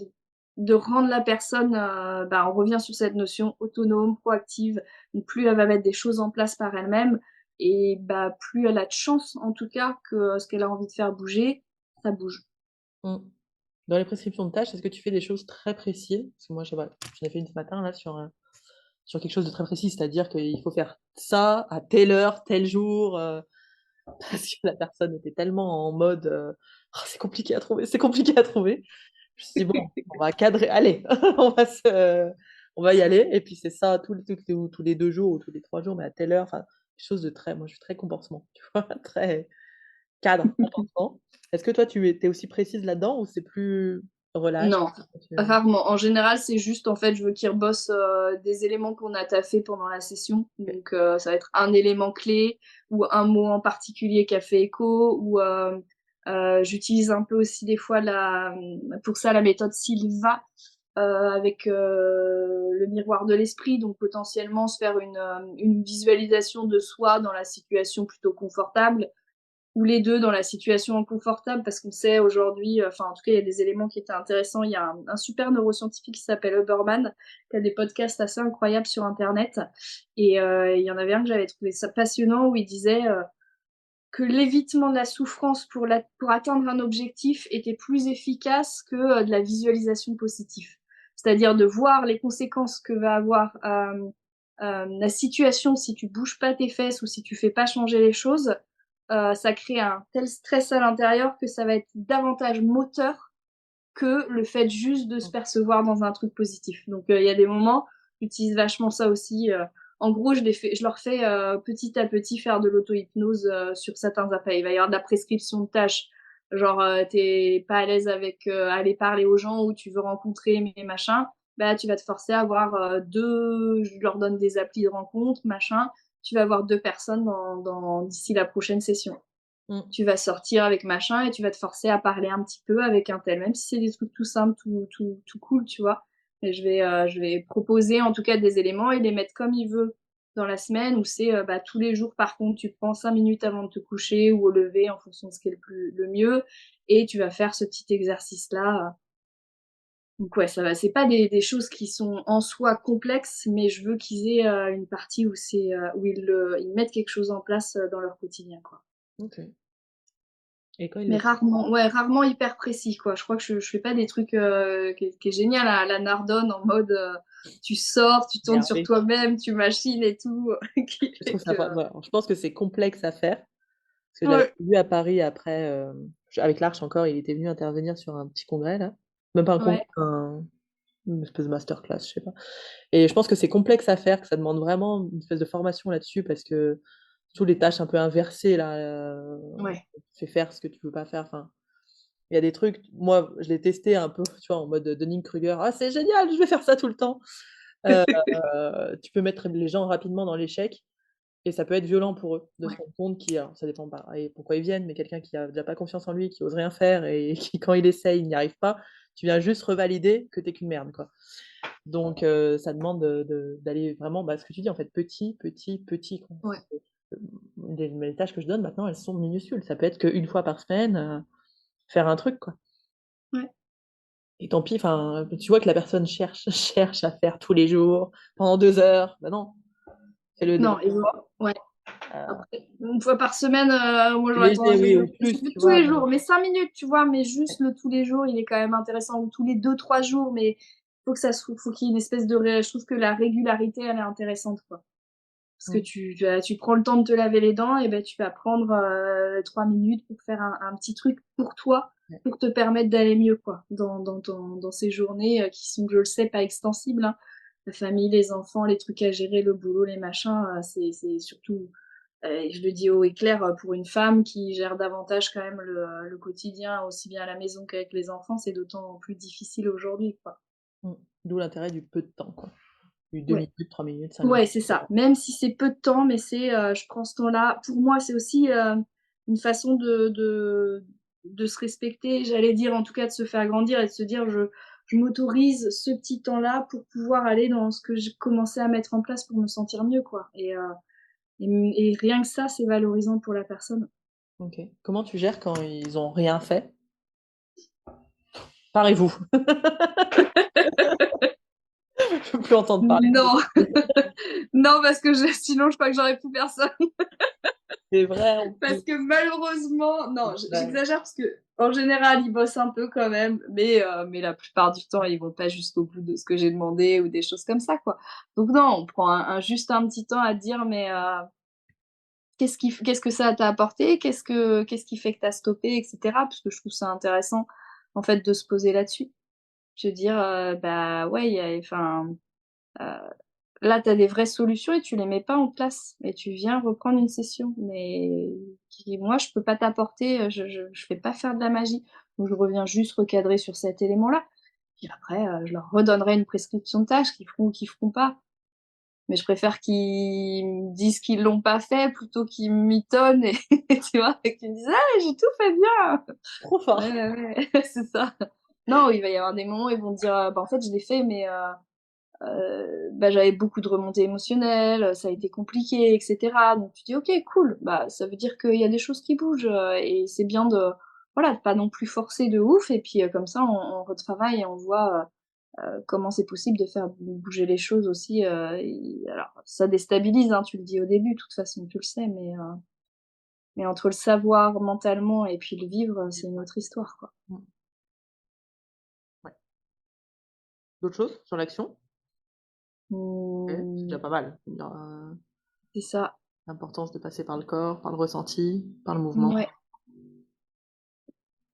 de rendre la personne, bah, on revient sur cette notion autonome, proactive. Donc, plus elle va mettre des choses en place par elle-même, et bah, plus elle a de chance, en tout cas, que ce qu'elle a envie de faire bouger, ça bouge. Mm. Dans les prescriptions de tâches, est-ce que tu fais des choses très précises? Parce que moi, voilà, j'en ai fait une ce matin là sur quelque chose de très précis, c'est-à-dire qu'il faut faire ça à telle heure, tel jour, parce que la personne était tellement en mode oh, c'est compliqué à trouver, c'est compliqué à trouver. Je me suis dit, bon, on va cadrer, allez, on va y aller. Et puis c'est ça tous les 2 jours ou tous les 3 jours, mais à telle heure, enfin, quelque chose de très, moi je suis très comportement, tu vois, très cadre, comportement. Est-ce que toi tu es aussi précise là-dedans ou c'est plus relâche? Non, rarement. En général, c'est juste, en fait, je veux qu'ils rebossent des éléments qu'on a taffés pendant la session. Ok. Donc, ça va être un élément clé ou un mot en particulier qui a fait écho. Ou j'utilise un peu aussi des fois pour ça la méthode Silva avec le miroir de l'esprit. Donc, potentiellement, se faire une visualisation de soi dans la situation plutôt confortable ou les deux dans la situation inconfortable parce qu'on sait aujourd'hui, enfin en tout cas il y a des éléments qui étaient intéressants. Il y a un super neuroscientifique qui s'appelle Huberman qui a des podcasts assez incroyables sur internet et il y en avait un que j'avais trouvé ça passionnant où il disait que l'évitement de la souffrance pour atteindre un objectif était plus efficace que de la visualisation positive. C'est-à-dire de voir les conséquences que va avoir la situation si tu bouges pas tes fesses ou si tu fais pas changer les choses, ça crée un tel stress à l'intérieur que ça va être davantage moteur que le fait juste de se percevoir dans un truc positif. Donc il y a des moments, j'utilise vachement ça aussi. En gros, je leur fais petit à petit faire de l'auto-hypnose sur certains appels. Il va y avoir de la prescription de tâches. Genre, t'es pas à l'aise avec aller parler aux gens ou tu veux rencontrer mes machins. Bah, tu vas te forcer à avoir je leur donne des applis de rencontre, machin. Tu vas avoir 2 personnes d'ici la prochaine session. Mm. Tu vas sortir avec machin et tu vas te forcer à parler un petit peu avec un tel, même si c'est des trucs tout simples, tout cool, tu vois. Et je vais proposer en tout cas des éléments et les mettre comme il veut dans la semaine où c'est bah, tous les jours par contre tu prends 5 minutes avant de te coucher ou au lever en fonction de ce qui est le mieux et tu vas faire ce petit exercice là. Donc ouais, ça va. C'est pas des choses qui sont en soi complexes, mais je veux qu'ils aient une partie où où ils mettent quelque chose en place dans leur quotidien, quoi. Ok. Et quand ils Mais le font. rarement, ouais, rarement hyper précis, quoi. Je crois que je fais pas des trucs qui est génial à la Nardone en mode tu sors, tu tournes sur Énervé. toi-même, tu machines et tout, qui Je fait trouve ça que voilà. Je pense que c'est complexe à faire. Parce que j'avais ouais, vu à Paris après, avec l'Arche encore, il était venu intervenir sur un petit congrès là. Même pas un congrès, ouais, une espèce de masterclass, je sais pas. Et je pense que c'est complexe à faire, que ça demande vraiment une espèce de formation là-dessus parce que toutes les tâches un peu inversées là, Ouais. fais faire ce que tu veux pas faire. Enfin, il y a des trucs, moi je l'ai testé un peu, tu vois, en mode Dunning-Kruger. Ah, c'est génial, je vais faire ça tout le temps. Euh, Tu peux mettre les gens rapidement dans l'échec et ça peut être violent pour eux de se Ouais. rendre compte alors ça dépend pas et pourquoi ils viennent, mais quelqu'un qui a déjà pas confiance en lui, qui ose rien faire et qui quand il essaye, il n'y arrive pas, tu viens juste revalider que t'es qu'une merde, quoi. Donc, ça demande d'aller vraiment, bah, ce que tu dis, en fait, petit, petit, petit, quoi. Ouais. Les tâches que je donne maintenant, elles sont minuscules. Ça peut être qu'une fois par semaine, faire un truc, quoi. Ouais. Et tant pis, enfin, tu vois que la personne cherche, cherche à faire tous les jours, pendant 2 heures. Bah non, fais-le déjà Non, et une fois. ouais. Euh, Après, une fois par semaine, moi c'est j'aurais léger, tendance à oui, dire ou plus, le tu tous vois, les mais jours, mais 5 minutes, tu vois, mais juste le tous les jours, il est quand même intéressant, ou tous les 2-3 jours, mais faut que faut qu'il y ait une espèce de je trouve que la régularité, elle est intéressante, quoi. Parce que mm, tu prends le temps de te laver les dents, et ben tu vas prendre 3 minutes pour faire un petit truc pour toi, ouais. pour te permettre d'aller mieux, quoi, dans ces journées qui sont, je le sais, pas extensibles, hein. La famille, les enfants, les trucs à gérer, le boulot, les machins, c'est surtout, je le dis haut et clair, pour une femme qui gère davantage quand même le quotidien, aussi bien à la maison qu'avec les enfants, c'est d'autant plus difficile aujourd'hui, quoi. Mm. D'où l'intérêt du peu de temps, quoi. Du deux Ouais. minutes, 3 minutes, 5 minutes. Ouais, c'est ça. Même si c'est peu de temps, mais c'est, je prends ce temps-là. Pour moi, c'est aussi, une façon de se respecter, j'allais dire, en tout cas de se faire grandir et de se dire: «Je m'autorise ce petit temps-là pour pouvoir aller dans ce que j'ai commencé à mettre en place pour me sentir mieux», quoi, et rien que ça, c'est valorisant pour la personne. Ok. Comment tu gères quand ils ont rien fait? Parlez-vous. Je peux plus entendre parler de Non, vous. non, parce que sinon je crois que j'aurais plus personne. C'est vrai en Parce plus. que malheureusement, non, Ouais. j'exagère parce que en général, ils bossent un peu quand même, mais la plupart du temps, ils vont pas jusqu'au bout de ce que j'ai demandé ou des choses comme ça, quoi. Donc non, on prend juste un petit temps à dire, mais qu'est-ce que ça t'a apporté? Qu'est-ce qui fait que t'as stoppé, et cetera. Parce que je trouve ça intéressant, en fait, de se poser là-dessus. Je veux dire, bah ouais, il y a, enfin, heu là, tu as des vraies solutions et tu les mets pas en place et tu viens reprendre une session, mais qui moi, je peux pas t'apporter, je fais pas faire de la magie. Donc je reviens juste recadrer sur cet élément-là. Puis après, je leur redonnerai une prescription de tâches qu'ils feront ou qu'ils feront pas. Mais je préfère qu'ils me disent qu'ils l'ont pas fait plutôt qu'ils mitonnent et tu vois? Et qu'ils me disent: «Ah, j'ai tout fait bien!» Trop fort. Ouais, ouais, ouais, c'est ça. Non, il va y avoir des moments où ils vont dire: «Bah, en fait, je l'ai fait, mais bah, j'avais beaucoup de remontées émotionnelles, ça a été compliqué, et cetera. Donc tu dis: «OK, cool, bah, ça veut dire qu'il y a des choses qui bougent, et c'est bien de voilà, de pas non plus forcer de ouf et puis, comme ça on retravaille et on voit, comment c'est possible de faire bouger les choses aussi, et alors ça déstabilise, hein, tu le dis au début, de toute façon, tu le sais, mais entre le savoir mentalement et puis le vivre, c'est une autre histoire, quoi. Mmh. Ouais. D'autres choses sur l'action? OK, c'est déjà Mmh, pas mal. c'est ça. L'importance de passer par le corps, par le ressenti, par le mouvement. Ouais.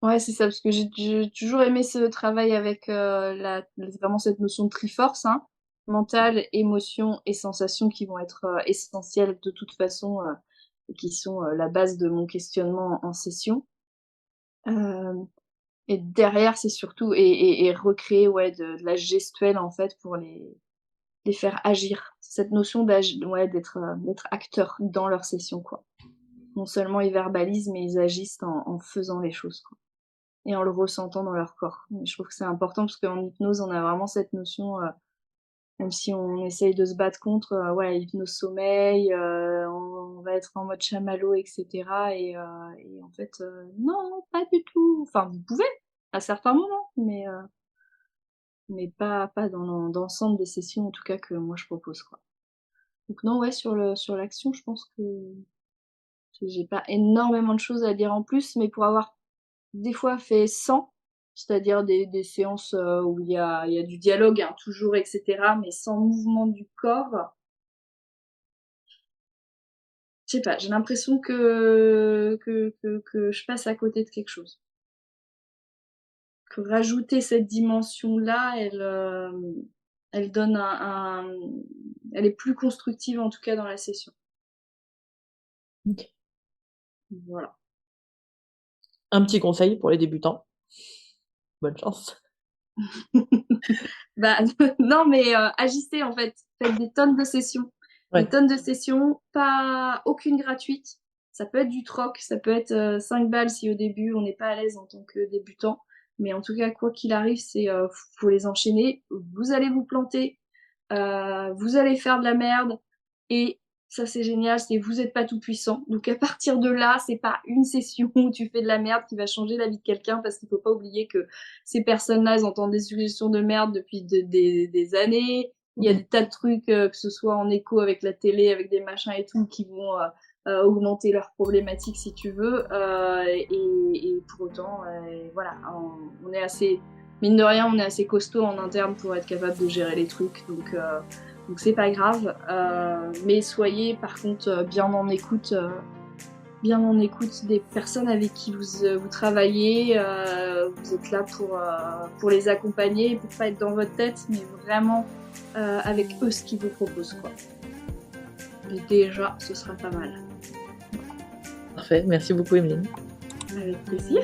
Ouais, c'est ça, parce que j'ai toujours aimé ce travail avec, vraiment cette notion de triforce, hein. Mental, émotion et sensation qui vont être, essentielles de toute façon, et qui sont, la base de mon questionnement en session. Hem et derrière, c'est surtout et recréer, ouais, de la gestuelle, en fait, pour les faire agir. Cette notion ouais, d'être acteur dans leur session, quoi. Non seulement ils verbalisent, mais ils agissent en faisant les choses, quoi. Et en le ressentant dans leur corps. Et je trouve que c'est important parce qu'en hypnose, on a vraiment cette notion, même si on essaye de se battre contre, ouais, hypnose sommeil, on va être en mode chamallow et cetera et en fait, non, pas du tout. Enfin, vous pouvez, à certains moments, mais pas dans l'ensemble des sessions, en tout cas, que moi je propose, quoi. Donc non, ouais, sur l'action, je pense que j'ai pas énormément de choses à dire en plus, mais pour avoir des fois fait sans, c'est-à-dire des séances, où il y a du dialogue, hein, toujours et cetera, mais sans mouvement du corps. Je sais pas, j'ai l'impression que je passe à côté de quelque chose. que rajouter cette dimension-là, elle donne elle est plus constructive en tout cas dans la session. Ok. Voilà. Un petit conseil pour les débutants. Bonne chance. Bah, non, mais agissez en fait. Faites des tonnes de sessions. Ouais. Des tonnes de sessions, pas aucune gratuite. Ça peut être du troc, ça peut être 5 balles si au début on n'est pas à l'aise en tant que débutant. Mais en tout cas, quoi qu'il arrive, c'est faut les enchaîner. Vous allez vous planter, vous allez faire de la merde. Et ça, c'est génial, c'est vous n'êtes pas tout puissant. Donc à partir de là, c'est pas une session où tu fais de la merde qui va changer la vie de quelqu'un, parce qu'il faut pas oublier que ces personnes-là, elles entendent des suggestions de merde depuis des années. Il y a des tas de trucs, que ce soit en écho avec la télé, avec des machins et tout, qui vont augmenter leurs problématiques si tu veux. Et pour autant, voilà, on est assez, mine de rien, on est assez costaud en interne pour être capable de gérer les trucs. Donc c'est pas grave. Mais soyez par contre bien en écoute des personnes avec qui vous travaillez. Vous êtes là pour les accompagner, pour pas être dans votre tête, mais vraiment avec eux ce qu'ils vous proposent, quoi. Et déjà, ce sera pas mal. Parfait, merci beaucoup Emeline. Avec plaisir.